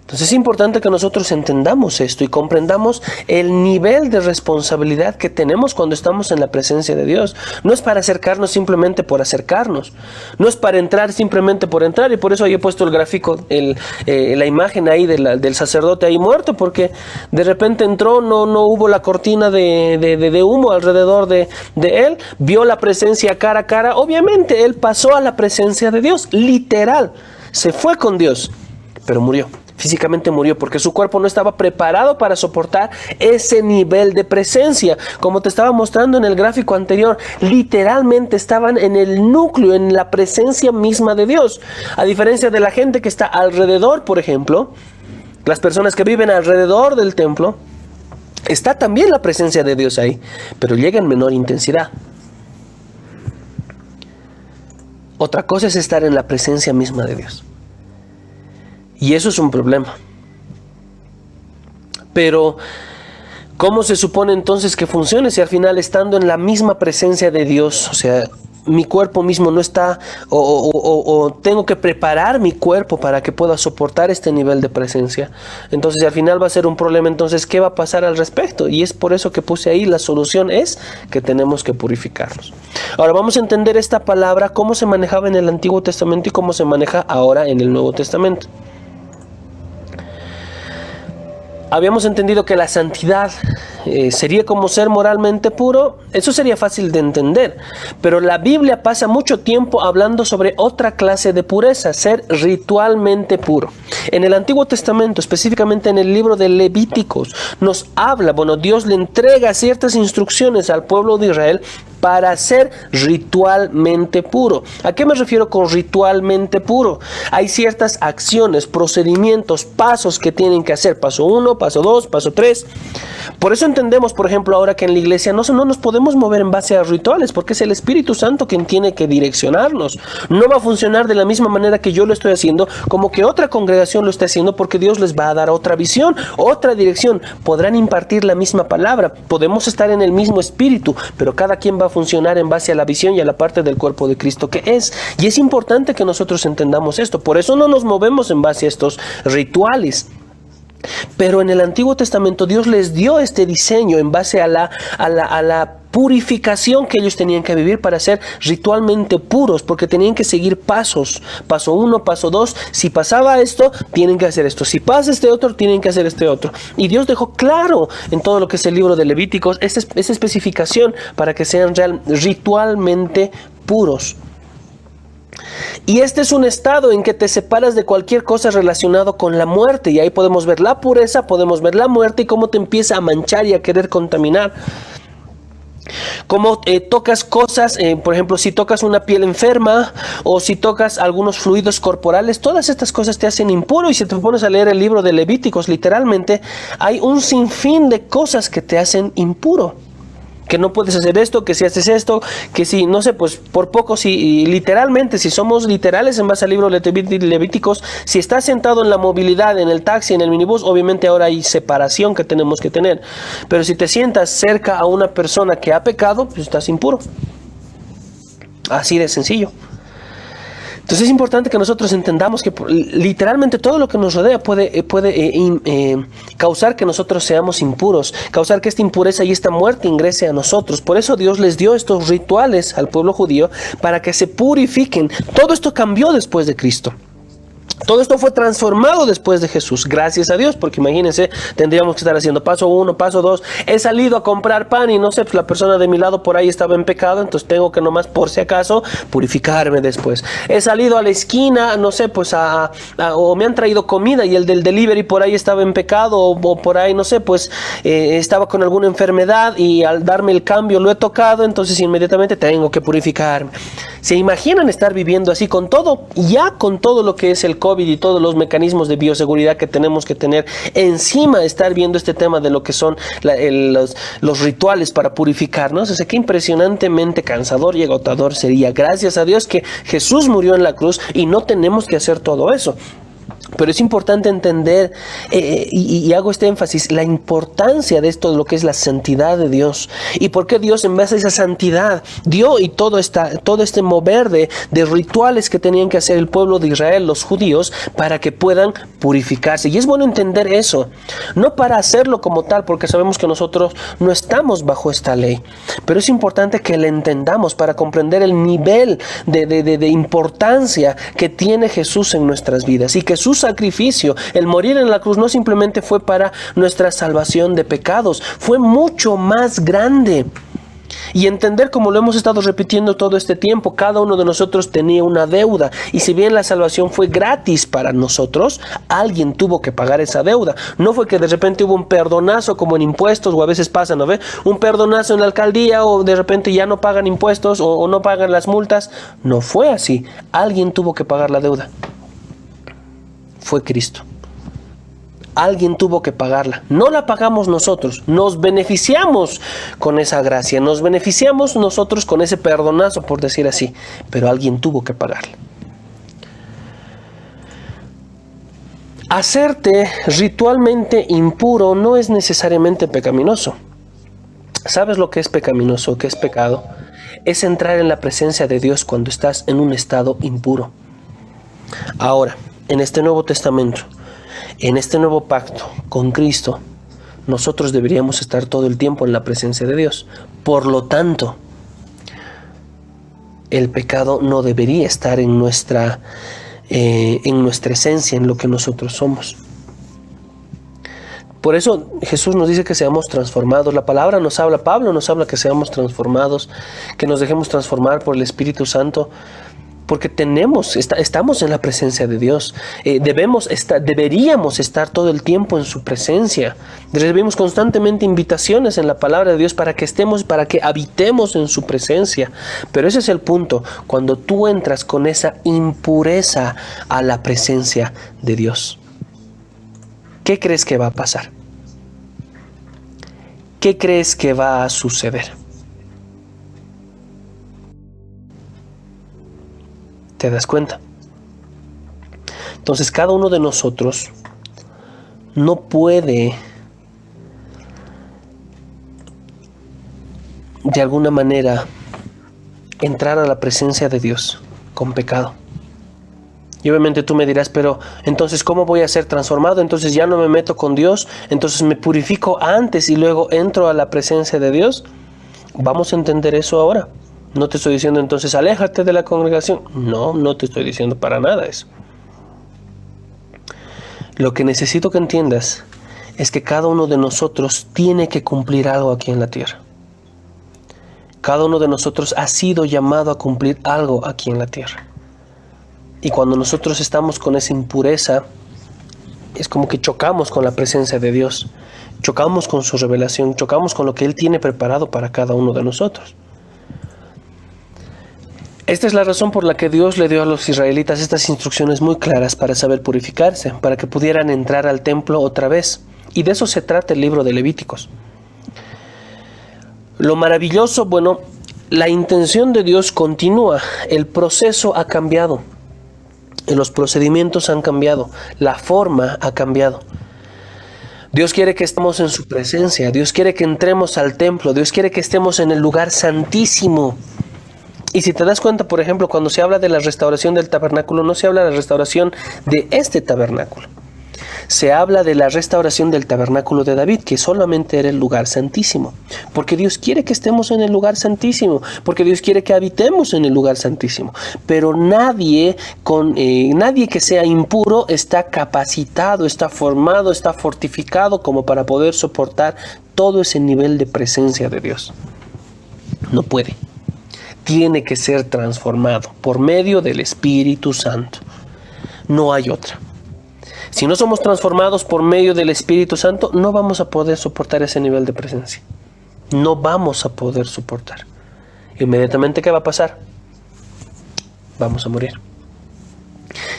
Entonces es importante que nosotros entendamos esto y comprendamos el nivel de responsabilidad que tenemos cuando estamos en la presencia de Dios. No es para acercarnos simplemente por acercarnos. No es para entrar simplemente por entrar. Y por eso yo he puesto el gráfico, la imagen ahí del sacerdote ahí muerto, porque de repente entró, no hubo la cortina de humo alrededor de él. Vio la presencia cara a cara. Obviamente él pasó a la presencia de Dios. Literal. Se fue con Dios, pero murió. Físicamente murió porque su cuerpo no estaba preparado para soportar ese nivel de presencia. Como te estaba mostrando en el gráfico anterior, literalmente estaban en el núcleo, en la presencia misma de Dios. A diferencia de la gente que está alrededor, por ejemplo, las personas que viven alrededor del templo, está también la presencia de Dios ahí, pero llega en menor intensidad. Otra cosa es estar en la presencia misma de Dios. Y eso es un problema. Pero, ¿cómo se supone entonces que funcione si al final, estando en la misma presencia de Dios, o sea, mi cuerpo mismo no está, o tengo que preparar mi cuerpo para que pueda soportar este nivel de presencia? Entonces al final va a ser un problema. Entonces, ¿qué va a pasar al respecto? Y es por eso que puse ahí, la solución es que tenemos que purificarnos. Ahora vamos a entender esta palabra, cómo se manejaba en el Antiguo Testamento y cómo se maneja ahora en el Nuevo Testamento. Habíamos entendido que la santidad sería como ser moralmente puro. Eso sería fácil de entender. Pero la Biblia pasa mucho tiempo hablando sobre otra clase de pureza, ser ritualmente puro. En el Antiguo Testamento, específicamente en el libro de Levíticos, nos habla, Dios le entrega ciertas instrucciones al pueblo de Israel para ser ritualmente puro. ¿A qué me refiero con ritualmente puro? Hay ciertas acciones, procedimientos, pasos que tienen que hacer. Paso 1, paso 2, paso 3. Por eso entendemos, por ejemplo, ahora que en la iglesia no nos podemos mover en base a rituales, porque es el Espíritu Santo quien tiene que direccionarnos. No va a funcionar de la misma manera que yo lo estoy haciendo, como que otra congregación lo está haciendo, porque Dios les va a dar otra visión, otra dirección. Podrán impartir la misma palabra, podemos estar en el mismo espíritu, pero cada quien va a funcionar en base a la visión y a la parte del cuerpo de Cristo que es. Y es importante que nosotros entendamos esto. Por eso no nos movemos en base a estos rituales. Pero en el Antiguo Testamento Dios les dio este diseño en base a la purificación que ellos tenían que vivir para ser ritualmente puros, porque tenían que seguir pasos. Paso 1, paso 2, si pasaba esto, tienen que hacer esto. Si pasa este otro, tienen que hacer este otro. Y Dios dejó claro en todo lo que es el libro de Levíticos esa especificación para que sean ritualmente puros. Y este es un estado en que te separas de cualquier cosa relacionado con la muerte. Y ahí podemos ver la pureza, podemos ver la muerte y cómo te empieza a manchar y a querer contaminar. Como tocas cosas, por ejemplo, si tocas una piel enferma o si tocas algunos fluidos corporales, todas estas cosas te hacen impuro. Y si te pones a leer el libro de Levíticos, literalmente hay un sinfín de cosas que te hacen impuro. Que no puedes hacer esto, que si haces esto, que si, no sé, pues por poco, si literalmente, si somos literales en base al libro de Levíticos, si estás sentado en la movilidad, en el taxi, en el minibús, obviamente ahora hay separación que tenemos que tener. Pero si te sientas cerca a una persona que ha pecado, pues estás impuro. Así de sencillo. Entonces es importante que nosotros entendamos que literalmente todo lo que nos rodea puede causar que nosotros seamos impuros, causar que esta impureza y esta muerte ingrese a nosotros. Por eso Dios les dio estos rituales al pueblo judío para que se purifiquen. Todo esto cambió después de Cristo. Todo esto fue transformado después de Jesús, gracias a Dios, porque imagínense, tendríamos que estar haciendo paso 1, paso 2, he salido a comprar pan y no sé, pues la persona de mi lado por ahí estaba en pecado, entonces tengo que nomás por si acaso purificarme después. He salido a la esquina, no sé, pues o me han traído comida y el del delivery por ahí estaba en pecado o por ahí, no sé, pues estaba con alguna enfermedad y al darme el cambio lo he tocado, entonces inmediatamente tengo que purificarme. ¿Se imaginan estar viviendo así con todo, ya con todo lo que es el COVID y todos los mecanismos de bioseguridad que tenemos que tener encima, estar viendo este tema de lo que son los rituales para purificarnos? O sea, qué impresionantemente cansador y agotador sería. Gracias a Dios que Jesús murió en la cruz y no tenemos que hacer todo eso. Pero es importante entender, y hago este énfasis, la importancia de esto, de lo que es la santidad de Dios. Y por qué Dios, en base a esa santidad, dio y todo este mover de rituales que tenían que hacer el pueblo de Israel, los judíos, para que puedan purificarse. Y es bueno entender eso, no para hacerlo como tal, porque sabemos que nosotros no estamos bajo esta ley. Pero es importante que la entendamos para comprender el nivel de importancia que tiene Jesús en nuestras vidas. Y que su sacrificio, el morir en la cruz, no simplemente fue para nuestra salvación de pecados, fue mucho más grande. Y entender, como lo hemos estado repitiendo todo este tiempo, cada uno de nosotros tenía una deuda, y si bien la salvación fue gratis para nosotros, alguien tuvo que pagar esa deuda. No fue que de repente hubo un perdonazo como en impuestos, o a veces pasa, ¿no ve? Un perdonazo en la alcaldía, o de repente ya no pagan impuestos o no pagan las multas. No fue así. Alguien tuvo que pagar la deuda. Fue Cristo. Alguien tuvo que pagarla. No la pagamos nosotros. Nos beneficiamos con esa gracia. Nos beneficiamos nosotros con ese perdonazo, por decir así. Pero alguien tuvo que pagarla. Hacerte ritualmente impuro no es necesariamente pecaminoso. ¿Sabes lo que es pecaminoso? ¿Qué es pecado? Es entrar en la presencia de Dios cuando estás en un estado impuro. Ahora, en este Nuevo Testamento, en este nuevo pacto con Cristo, nosotros deberíamos estar todo el tiempo en la presencia de Dios. Por lo tanto, el pecado no debería estar en nuestra esencia, en lo que nosotros somos. Por eso Jesús nos dice que seamos transformados. La palabra nos habla, Pablo nos habla que seamos transformados, que nos dejemos transformar por el Espíritu Santo. Porque estamos en la presencia de Dios. Deberíamos estar todo el tiempo en su presencia. Recibimos constantemente invitaciones en la palabra de Dios para que estemos, para que habitemos en su presencia. Pero ese es el punto, cuando tú entras con esa impureza a la presencia de Dios. ¿Qué crees que va a pasar? ¿Qué crees que va a suceder? ¿Te das cuenta? Entonces cada uno de nosotros no puede de alguna manera entrar a la presencia de Dios con pecado. Y obviamente tú me dirás, pero entonces ¿cómo voy a ser transformado? Entonces ya no me meto con Dios, entonces me purifico antes y luego entro a la presencia de Dios. Vamos a entender eso ahora. No te estoy diciendo entonces aléjate de la congregación. No te estoy diciendo para nada eso. Lo que necesito que entiendas es que cada uno de nosotros tiene que cumplir algo aquí en la tierra. Cada uno de nosotros ha sido llamado a cumplir algo aquí en la tierra. Y cuando nosotros estamos con esa impureza, es como que chocamos con la presencia de Dios, chocamos con su revelación, chocamos con lo que Él tiene preparado para cada uno de nosotros. Esta es la razón por la que Dios le dio a los israelitas estas instrucciones muy claras para saber purificarse, para que pudieran entrar al templo otra vez. Y de eso se trata el libro de Levíticos. Lo maravilloso, bueno, la intención de Dios continúa, el proceso ha cambiado, los procedimientos han cambiado, la forma ha cambiado. Dios quiere que estemos en su presencia, Dios quiere que entremos al templo, Dios quiere que estemos en el lugar santísimo. Y si te das cuenta, por ejemplo, cuando se habla de la restauración del tabernáculo, no se habla de la restauración de este tabernáculo. Se habla de la restauración del tabernáculo de David, que solamente era el lugar santísimo. Porque Dios quiere que estemos en el lugar santísimo, porque Dios quiere que habitemos en el lugar santísimo. Pero nadie que sea impuro está capacitado, está formado, está fortificado como para poder soportar todo ese nivel de presencia de Dios. No puede. Tiene que ser transformado por medio del Espíritu Santo. No hay otra. Si no somos transformados por medio del Espíritu Santo, no vamos a poder soportar ese nivel de presencia. No vamos a poder soportar. Inmediatamente, ¿qué va a pasar? Vamos a morir.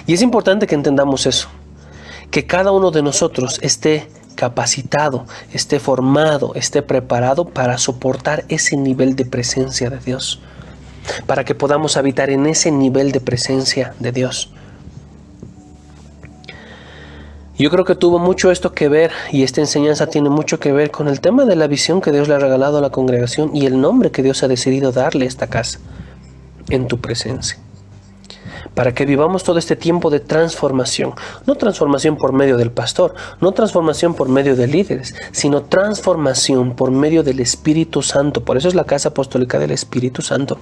Y es importante que entendamos eso. Que cada uno de nosotros esté capacitado, esté formado, esté preparado para soportar ese nivel de presencia de Dios. Para que podamos habitar en ese nivel de presencia de Dios. Yo creo que tuvo mucho esto que ver, y esta enseñanza tiene mucho que ver con el tema de la visión que Dios le ha regalado a la congregación y el nombre que Dios ha decidido darle a esta casa, en tu presencia. Para que vivamos todo este tiempo de transformación, no transformación por medio del pastor, no transformación por medio de líderes, sino transformación por medio del Espíritu Santo. Por eso es la casa apostólica del Espíritu Santo.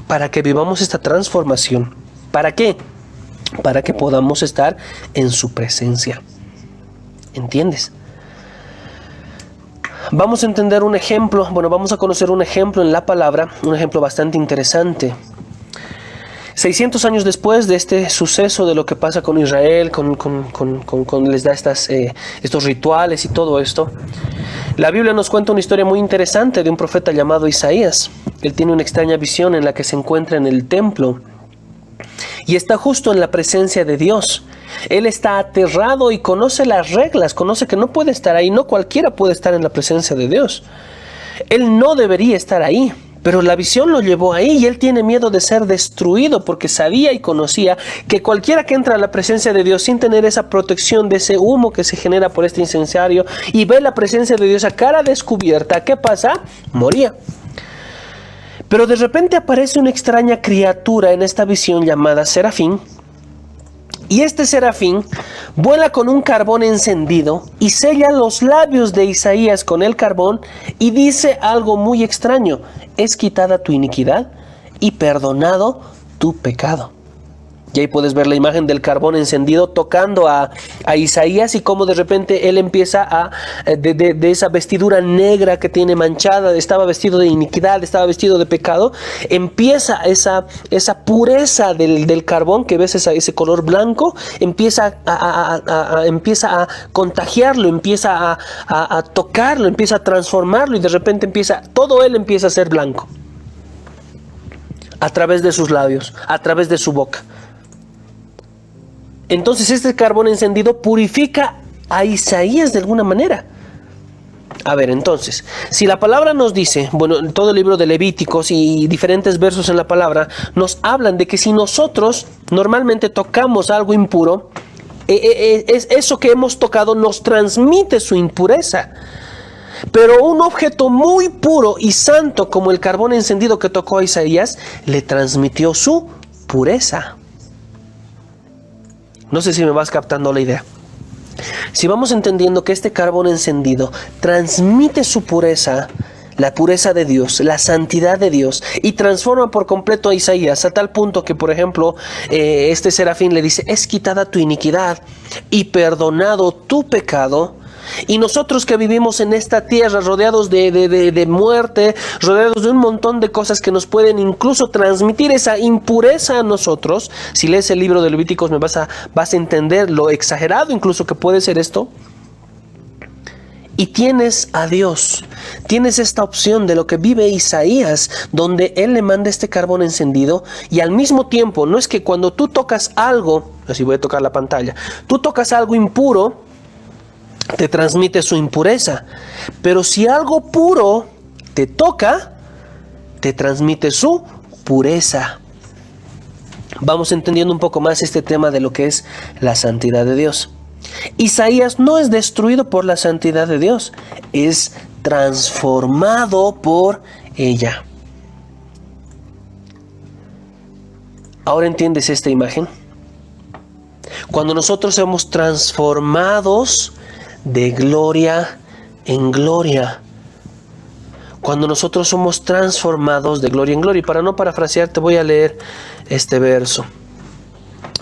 Para que vivamos esta transformación. ¿Para qué? Para que podamos estar en su presencia. ¿Entiendes? Vamos a entender un ejemplo, vamos a conocer un ejemplo en la palabra, un ejemplo bastante interesante. 600 años después de este suceso de lo que pasa con Israel, les da estos rituales y todo esto, la Biblia nos cuenta una historia muy interesante de un profeta llamado Isaías. Él tiene una extraña visión en la que se encuentra en el templo y está justo en la presencia de Dios. Él está aterrado y conoce las reglas, conoce que no puede estar ahí, no cualquiera puede estar en la presencia de Dios. Él no debería estar ahí, pero la visión lo llevó ahí y él tiene miedo de ser destruido porque sabía y conocía que cualquiera que entra a la presencia de Dios sin tener esa protección de ese humo que se genera por este incensario y ve la presencia de Dios a cara descubierta, ¿qué pasa? Moría. Pero de repente aparece una extraña criatura en esta visión llamada Serafín. Y este serafín vuela con un carbón encendido y sella los labios de Isaías con el carbón y dice algo muy extraño: es quitada tu iniquidad y perdonado tu pecado. Y ahí puedes ver la imagen del carbón encendido tocando a Isaías y cómo de repente él empieza de esa vestidura negra que tiene manchada, estaba vestido de iniquidad, estaba vestido de pecado, empieza esa pureza del carbón que ves, ese color blanco, empieza a contagiarlo, empieza a tocarlo, empieza a transformarlo y de repente todo él empieza a ser blanco. A través de sus labios, a través de su boca. Entonces este carbón encendido purifica a Isaías de alguna manera. A ver, entonces, si la palabra nos dice, en todo el libro de Levíticos y diferentes versos en la palabra, nos hablan de que si nosotros normalmente tocamos algo impuro, eso que hemos tocado nos transmite su impureza. Pero un objeto muy puro y santo como el carbón encendido que tocó a Isaías, le transmitió su pureza. No sé si me vas captando la idea. Si vamos entendiendo que este carbón encendido transmite su pureza, la pureza de Dios, la santidad de Dios, y transforma por completo a Isaías, a tal punto que, por ejemplo, este serafín le dice: es quitada tu iniquidad y perdonado tu pecado. Y nosotros que vivimos en esta tierra rodeados de muerte, rodeados de un montón de cosas que nos pueden incluso transmitir esa impureza a nosotros. Si lees el libro de Levíticos vas a entender lo exagerado incluso que puede ser esto. Y tienes a Dios, tienes esta opción de lo que vive Isaías, donde Él le manda este carbón encendido y al mismo tiempo, no es que cuando tú tocas algo, así voy a tocar la pantalla, tú tocas algo impuro, te transmite su impureza, pero si algo puro te toca, te transmite su pureza. Vamos entendiendo un poco más este tema de lo que es la santidad de Dios. Isaías no es destruido por la santidad de Dios, es transformado por ella. ¿Ahora entiendes esta imagen? Cuando nosotros somos transformados de gloria en gloria. Cuando nosotros somos transformados de gloria en gloria. Y para no parafrasear, te voy a leer este verso.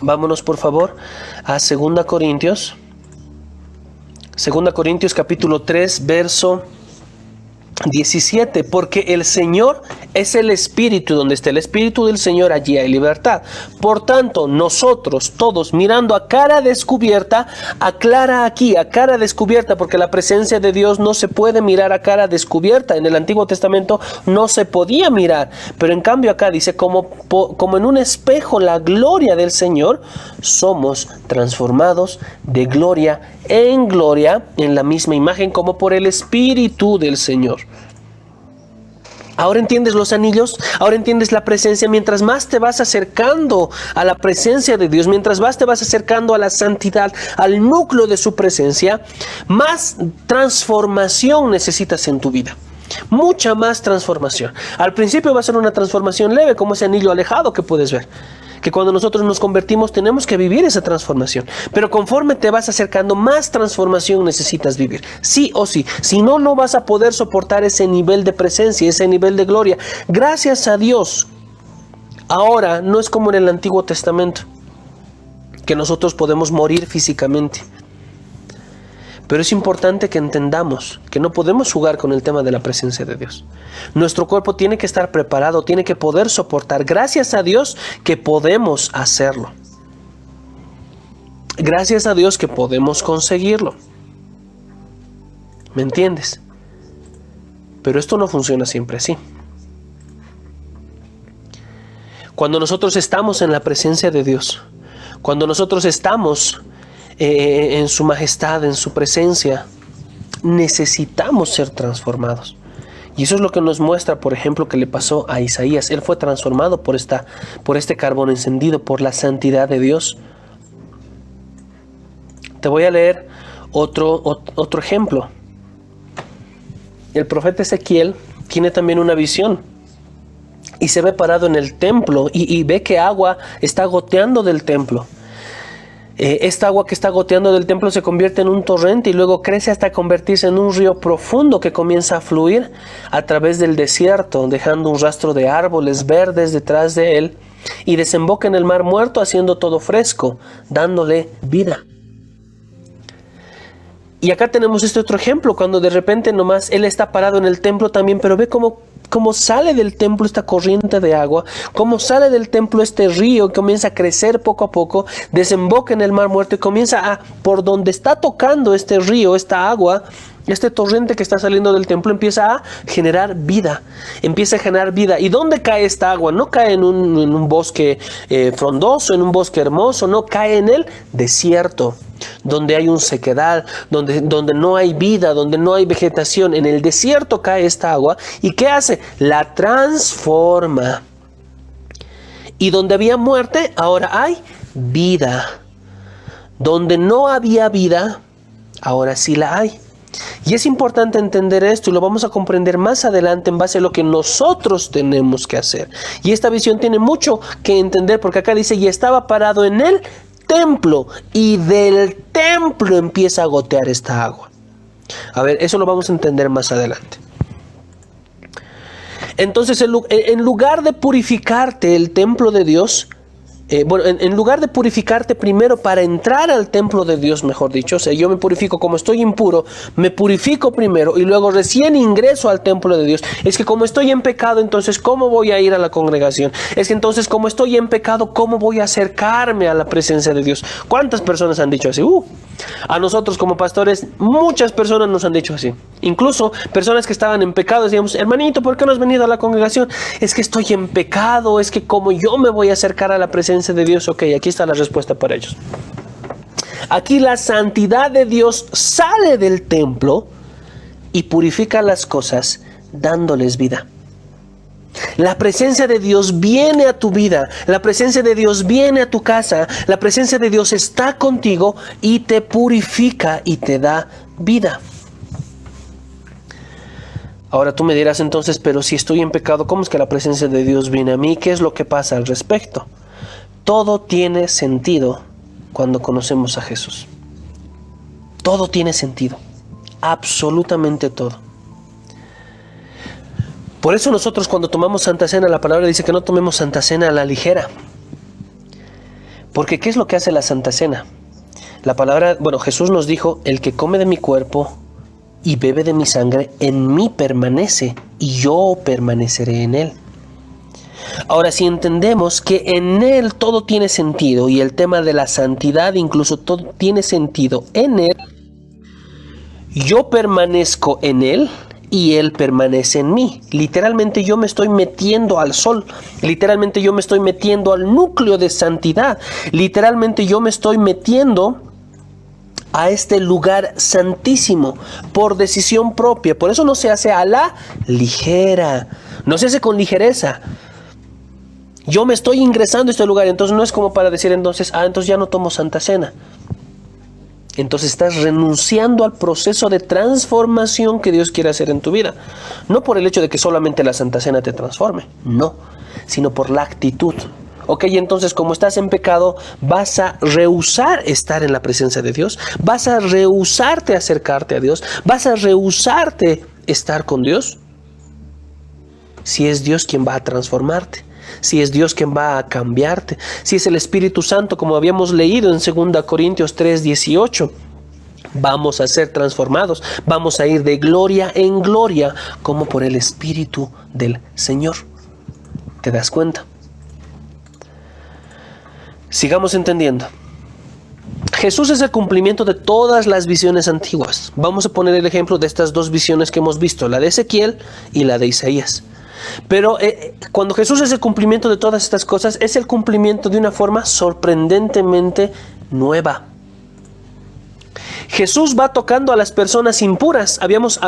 Vámonos por favor a 2 Corintios. 2 Corintios capítulo 3, verso 17. Porque el Señor es el Espíritu. Donde está el Espíritu del Señor, allí hay libertad. Por tanto, nosotros todos mirando a cara descubierta, aclara aquí, a cara descubierta, porque la presencia de Dios no se puede mirar a cara descubierta. En el Antiguo Testamento no se podía mirar, pero en cambio acá dice, como en un espejo la gloria del Señor, somos transformados de gloria en gloria, en la misma imagen como por el Espíritu del Señor. Ahora entiendes los anillos, ahora entiendes la presencia. Mientras más te vas acercando a la presencia de Dios, mientras más te vas acercando a la santidad, al núcleo de su presencia, más transformación necesitas en tu vida. Mucha más transformación. Al principio va a ser una transformación leve, como ese anillo alejado que puedes ver. Que cuando nosotros nos convertimos tenemos que vivir esa transformación. Pero conforme te vas acercando, más transformación necesitas vivir. Sí o sí. Si no, no vas a poder soportar ese nivel de presencia, ese nivel de gloria. Gracias a Dios, ahora no es como en el Antiguo Testamento, que nosotros podemos morir físicamente. Pero es importante que entendamos que no podemos jugar con el tema de la presencia de Dios. Nuestro cuerpo tiene que estar preparado, tiene que poder soportar. Gracias a Dios que podemos hacerlo. Gracias a Dios que podemos conseguirlo. ¿Me entiendes? Pero esto no funciona siempre así. Cuando nosotros estamos en la presencia de Dios, cuando nosotros estamos en su majestad, en su presencia, necesitamos ser transformados. Y eso es lo que nos muestra, por ejemplo, que le pasó a Isaías. Él fue transformado por este carbón encendido, por la santidad de Dios. Te voy a leer otro ejemplo. El profeta Ezequiel tiene también una visión y se ve parado en el templo y ve que agua está goteando del templo. Esta agua que está goteando del templo se convierte en un torrente y luego crece hasta convertirse en un río profundo que comienza a fluir a través del desierto, dejando un rastro de árboles verdes detrás de él, y desemboca en el mar muerto, haciendo todo fresco, dándole vida. Y acá tenemos este otro ejemplo, cuando de repente nomás él está parado en el templo también, pero ve cómo sale del templo esta corriente de agua, cómo sale del templo este río, comienza a crecer poco a poco, desemboca en el mar muerto y comienza por donde está tocando este río, esta agua, este torrente que está saliendo del templo, empieza a generar vida, ¿Y dónde cae esta agua? No cae en un bosque frondoso, en un bosque hermoso, no, cae en el desierto, donde hay un sequedal, donde no hay vida, donde no hay vegetación. En el desierto cae esta agua, ¿y qué hace? La transforma. Y donde había muerte, ahora hay vida. Donde no había vida, ahora sí la hay. Y es importante entender esto, y lo vamos a comprender más adelante en base a lo que nosotros tenemos que hacer. Y esta visión tiene mucho que entender, porque acá dice, y estaba parado en el templo, y del templo empieza a gotear esta agua. A ver, eso lo vamos a entender más adelante. Entonces, en lugar de purificarte el templo de Dios, en lugar de purificarte primero para entrar al templo de Dios, mejor dicho, o sea, yo me purifico como estoy impuro, me purifico primero y luego recién ingreso al templo de Dios. Es que como estoy en pecado, entonces ¿cómo voy a ir a la congregación? Es que entonces como estoy en pecado, ¿cómo voy a acercarme a la presencia de Dios? ¿Cuántas personas han dicho así? A nosotros como pastores, muchas personas nos han dicho así. Incluso personas que estaban en pecado decíamos, hermanito, ¿por qué no has venido a la congregación? Es que estoy en pecado, es que como yo me voy a acercar a la presencia de Dios. Ok, aquí está la respuesta para ellos. Aquí la santidad de Dios sale del templo y purifica las cosas dándoles vida. La presencia de Dios viene a tu vida, la presencia de Dios viene a tu casa, la presencia de Dios está contigo y te purifica y te da vida. Ahora tú me dirás entonces, pero si estoy en pecado, ¿cómo es que la presencia de Dios viene a mí? ¿Qué es lo que pasa al respecto? Todo tiene sentido cuando conocemos a Jesús. Todo tiene sentido, absolutamente todo. Por eso nosotros cuando tomamos Santa Cena, la palabra dice que no tomemos Santa Cena a la ligera. Porque ¿qué es lo que hace la Santa Cena? La palabra, Jesús nos dijo, el que come de mi cuerpo y bebe de mi sangre, en mí permanece y yo permaneceré en él. Ahora, si entendemos que en él todo tiene sentido y el tema de la santidad incluso todo tiene sentido en él, yo permanezco en él y él permanece en mí. Literalmente yo me estoy metiendo al sol. Literalmente yo me estoy metiendo al núcleo de santidad. Literalmente yo me estoy metiendo a este lugar santísimo por decisión propia. Por eso no se hace a la ligera. No se hace con ligereza. Yo me estoy ingresando a este lugar. Entonces no es como para decir entonces ya no tomo Santa Cena. Entonces estás renunciando al proceso de transformación que Dios quiere hacer en tu vida. No por el hecho de que solamente la Santa Cena te transforme, no, sino por la actitud. Ok, entonces como estás en pecado, vas a rehusar estar en la presencia de Dios, vas a rehusarte acercarte a Dios, vas a rehusarte estar con Dios. Si es Dios quien va a transformarte. Si es Dios quien va a cambiarte, si es el Espíritu Santo, como habíamos leído en 2 Corintios 3:18, vamos a ser transformados, vamos a ir de gloria en gloria, como por el Espíritu del Señor. ¿Te das cuenta? Sigamos entendiendo. Jesús es el cumplimiento de todas las visiones antiguas. Vamos a poner el ejemplo de estas dos visiones que hemos visto, la de Ezequiel y la de Isaías. Pero cuando Jesús es el cumplimiento de todas estas cosas, es el cumplimiento de una forma sorprendentemente nueva. Jesús va tocando a las personas impuras. Habíamos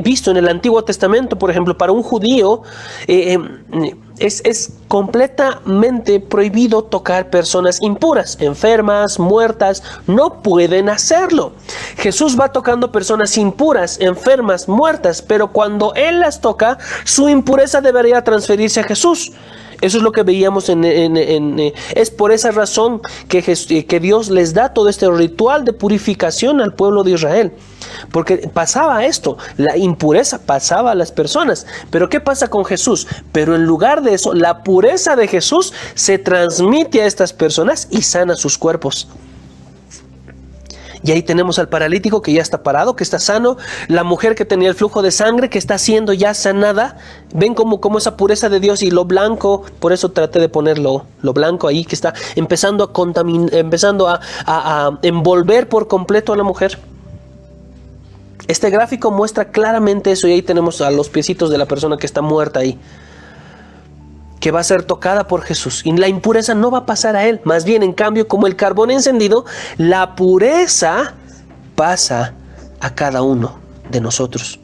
visto en el Antiguo Testamento, por ejemplo, para un judío es completamente prohibido tocar personas impuras, enfermas, muertas, no pueden hacerlo. Jesús va tocando personas impuras, enfermas, muertas, pero cuando Él las toca, su impureza debería transferirse a Jesús. Eso es lo que veíamos es por esa razón que Dios les da todo este ritual de purificación al pueblo de Israel. Porque pasaba esto, la impureza pasaba a las personas. Pero ¿qué pasa con Jesús? Pero en lugar de eso, la pureza de Jesús se transmite a estas personas y sana sus cuerpos. Y ahí tenemos al paralítico que ya está parado, que está sano. La mujer que tenía el flujo de sangre, que está siendo ya sanada. Ven como esa pureza de Dios y lo blanco. Por eso traté de ponerlo lo blanco ahí, que está empezando a contaminar, empezando a envolver por completo a la mujer. Este gráfico muestra claramente eso. Y ahí tenemos a los piecitos de la persona que está muerta ahí, que va a ser tocada por Jesús. Y la impureza no va a pasar a él. Más bien, en cambio, como el carbón encendido, la pureza pasa a cada uno de nosotros.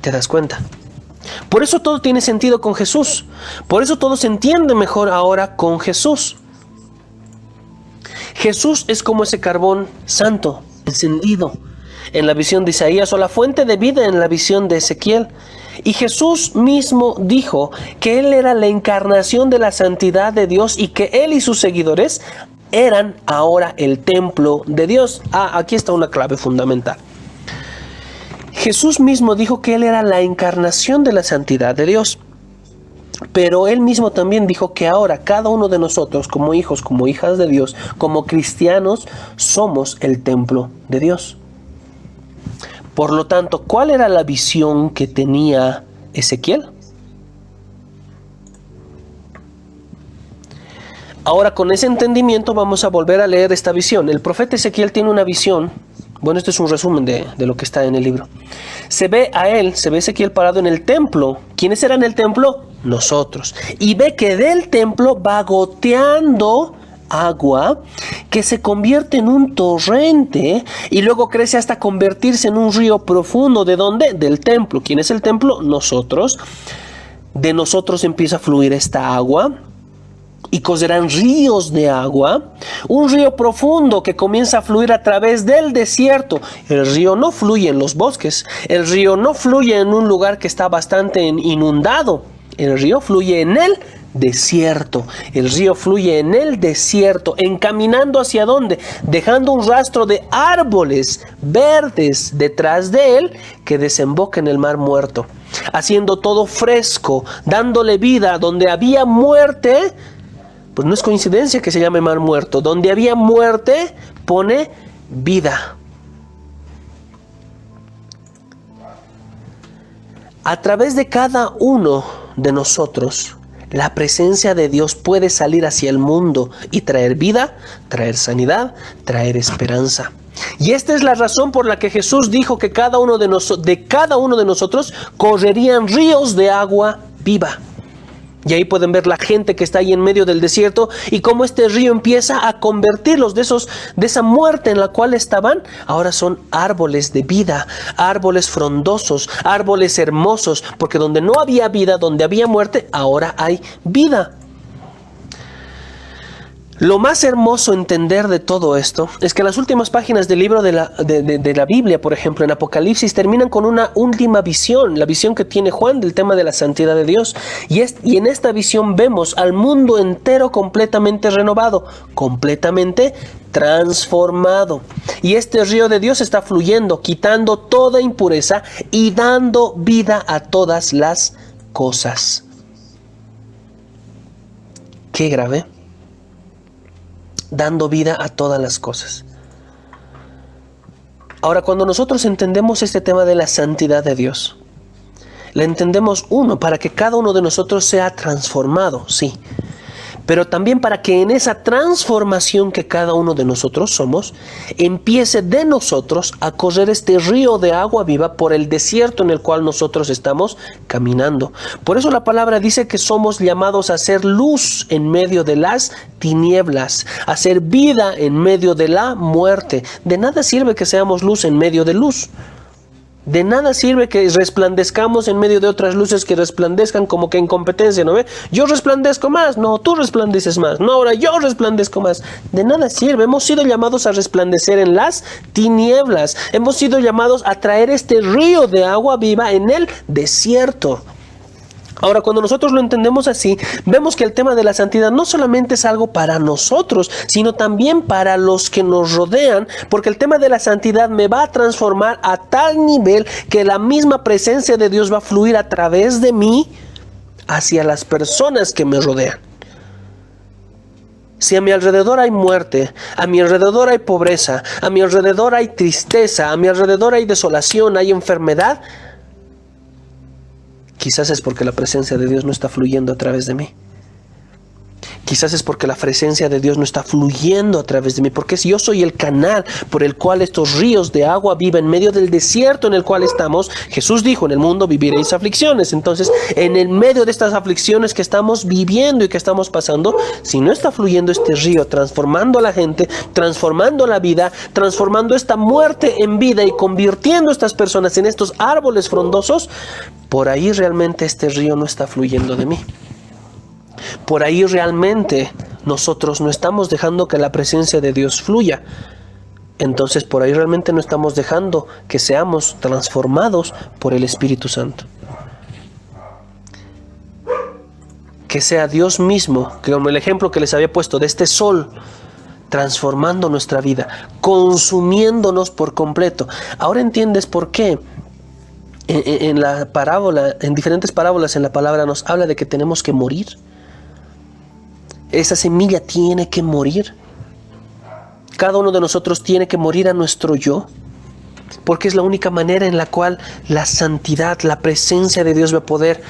¿Te das cuenta? Por eso todo tiene sentido con Jesús. Por eso todo se entiende mejor ahora con Jesús. Jesús es como ese carbón santo, encendido en la visión de Isaías, o la fuente de vida en la visión de Ezequiel. Y Jesús mismo dijo que Él era la encarnación de la santidad de Dios y que Él y sus seguidores eran ahora el templo de Dios. Aquí está una clave fundamental. Jesús mismo dijo que Él era la encarnación de la santidad de Dios. Pero Él mismo también dijo que ahora cada uno de nosotros, como hijos, como hijas de Dios, como cristianos, somos el templo de Dios. Por lo tanto, ¿cuál era la visión que tenía Ezequiel? Ahora, con ese entendimiento vamos a volver a leer esta visión. El profeta Ezequiel tiene una visión. Bueno, esto es un resumen de lo que está en el libro. Se ve Ezequiel parado en el templo. ¿Quiénes eran el templo? Nosotros. Y ve que del templo va goteando agua que se convierte en un torrente y luego crece hasta convertirse en un río profundo. ¿De dónde? Del templo. ¿Quién es el templo? Nosotros. De nosotros empieza a fluir esta agua y correrán ríos de agua, un río profundo que comienza a fluir a través del desierto. El río no fluye en los bosques, el río no fluye en un lugar que está bastante inundado, el río fluye en el desierto. El río fluye en el desierto, encaminando hacia dónde, dejando un rastro de árboles verdes detrás de él que desemboca en el mar muerto, haciendo todo fresco, dándole vida. Donde había muerte, pues no es coincidencia que se llame mar muerto. Donde había muerte, pone vida. A través de cada uno de nosotros, la presencia de Dios puede salir hacia el mundo y traer vida, traer sanidad, traer esperanza. Y esta es la razón por la que Jesús dijo que de cada uno de nosotros correrían ríos de agua viva. Y ahí pueden ver la gente que está ahí en medio del desierto y cómo este río empieza a convertirlos de esa muerte en la cual estaban. Ahora son árboles de vida, árboles frondosos, árboles hermosos, porque donde no había vida, donde había muerte, ahora hay vida. Lo más hermoso entender de todo esto es que las últimas páginas del libro de la Biblia, por ejemplo, en Apocalipsis, terminan con una última visión, la visión que tiene Juan del tema de la santidad de Dios. Y en esta visión vemos al mundo entero completamente renovado, completamente transformado. Y este río de Dios está fluyendo, quitando toda impureza y dando vida a todas las cosas. Qué grave. Dando vida a todas las cosas. Ahora, cuando nosotros entendemos este tema de la santidad de Dios, la entendemos, para que cada uno de nosotros sea transformado, sí, pero también para que en esa transformación que cada uno de nosotros somos, empiece de nosotros a correr este río de agua viva por el desierto en el cual nosotros estamos caminando. Por eso la palabra dice que somos llamados a ser luz en medio de las tinieblas, a ser vida en medio de la muerte. De nada sirve que seamos luz en medio de luz. De nada sirve que resplandezcamos en medio de otras luces que resplandezcan como que en competencia, ¿no ve? Yo resplandezco más, no, tú resplandeces más, no, ahora yo resplandezco más. De nada sirve, hemos sido llamados a resplandecer en las tinieblas, hemos sido llamados a traer este río de agua viva en el desierto. Ahora, cuando nosotros lo entendemos así, vemos que el tema de la santidad no solamente es algo para nosotros, sino también para los que nos rodean, porque el tema de la santidad me va a transformar a tal nivel que la misma presencia de Dios va a fluir a través de mí hacia las personas que me rodean. Si a mi alrededor hay muerte, a mi alrededor hay pobreza, a mi alrededor hay tristeza, a mi alrededor hay desolación, hay enfermedad, quizás es porque la presencia de Dios no está fluyendo a través de mí. Quizás es porque la presencia de Dios no está fluyendo a través de mí. Porque si yo soy el canal por el cual estos ríos de agua viva en medio del desierto en el cual estamos, Jesús dijo, en el mundo viviréis aflicciones. Entonces, en el medio de estas aflicciones que estamos viviendo y que estamos pasando, si no está fluyendo este río, transformando a la gente, transformando la vida, transformando esta muerte en vida y convirtiendo a estas personas en estos árboles frondosos, por ahí realmente este río no está fluyendo de mí. Por ahí realmente nosotros no estamos dejando que la presencia de Dios fluya. Entonces por ahí realmente no estamos dejando que seamos transformados por el Espíritu Santo. Que sea Dios mismo, que como el ejemplo que les había puesto de este sol, transformando nuestra vida, consumiéndonos por completo. Ahora entiendes por qué En la parábola, en diferentes parábolas en la palabra nos habla de que tenemos que morir. Esa semilla tiene que morir. Cada uno de nosotros tiene que morir a nuestro yo, porque es la única manera en la cual la santidad, la presencia de Dios va a poder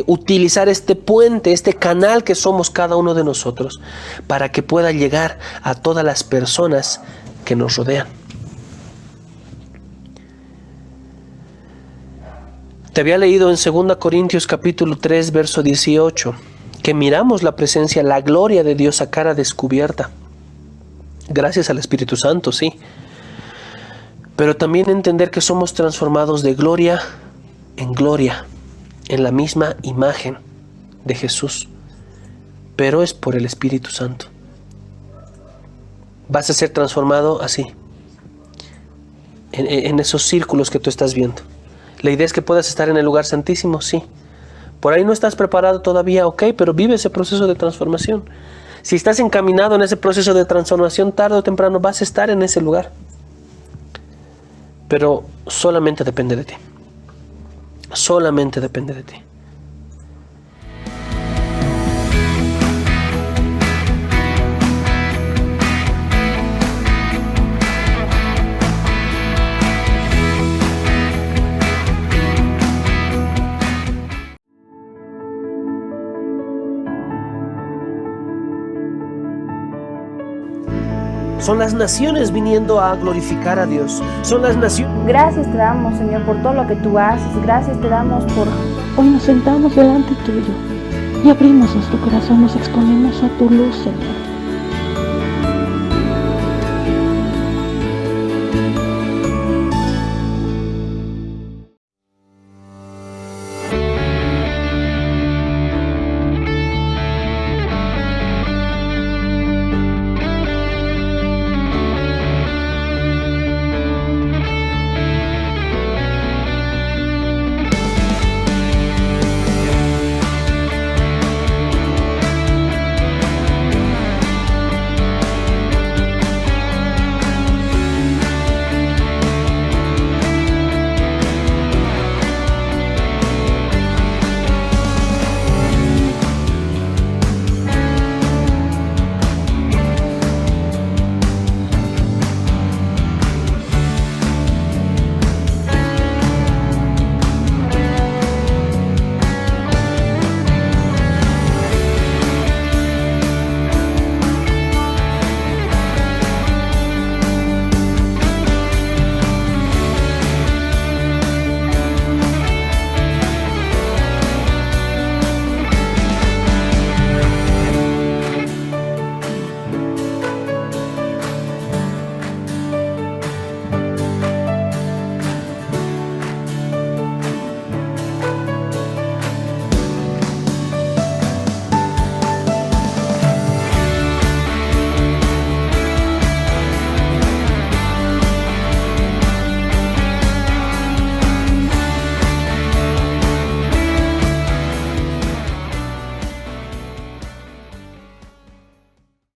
utilizar este puente, este canal que somos cada uno de nosotros, para que pueda llegar a todas las personas que nos rodean. Te había leído en 2 Corintios capítulo 3, verso 18, que miramos la presencia, la gloria de Dios a cara descubierta. Gracias al Espíritu Santo, sí. Pero también entender que somos transformados de gloria en gloria, en la misma imagen de Jesús. Pero es por el Espíritu Santo. Vas a ser transformado así, en esos círculos que tú estás viendo. La idea es que puedas estar en el lugar santísimo, sí. Por ahí no estás preparado todavía, ok, pero vive ese proceso de transformación. Si estás encaminado en ese proceso de transformación, tarde o temprano vas a estar en ese lugar. Pero solamente depende de ti. Solamente depende de ti. Son las naciones viniendo a glorificar a Dios. Son las naciones. Gracias te damos, Señor, por todo lo que tú haces. Gracias te damos por... Hoy nos sentamos delante tuyo y abrimos nuestro corazón, nos exponemos a tu luz, Señor.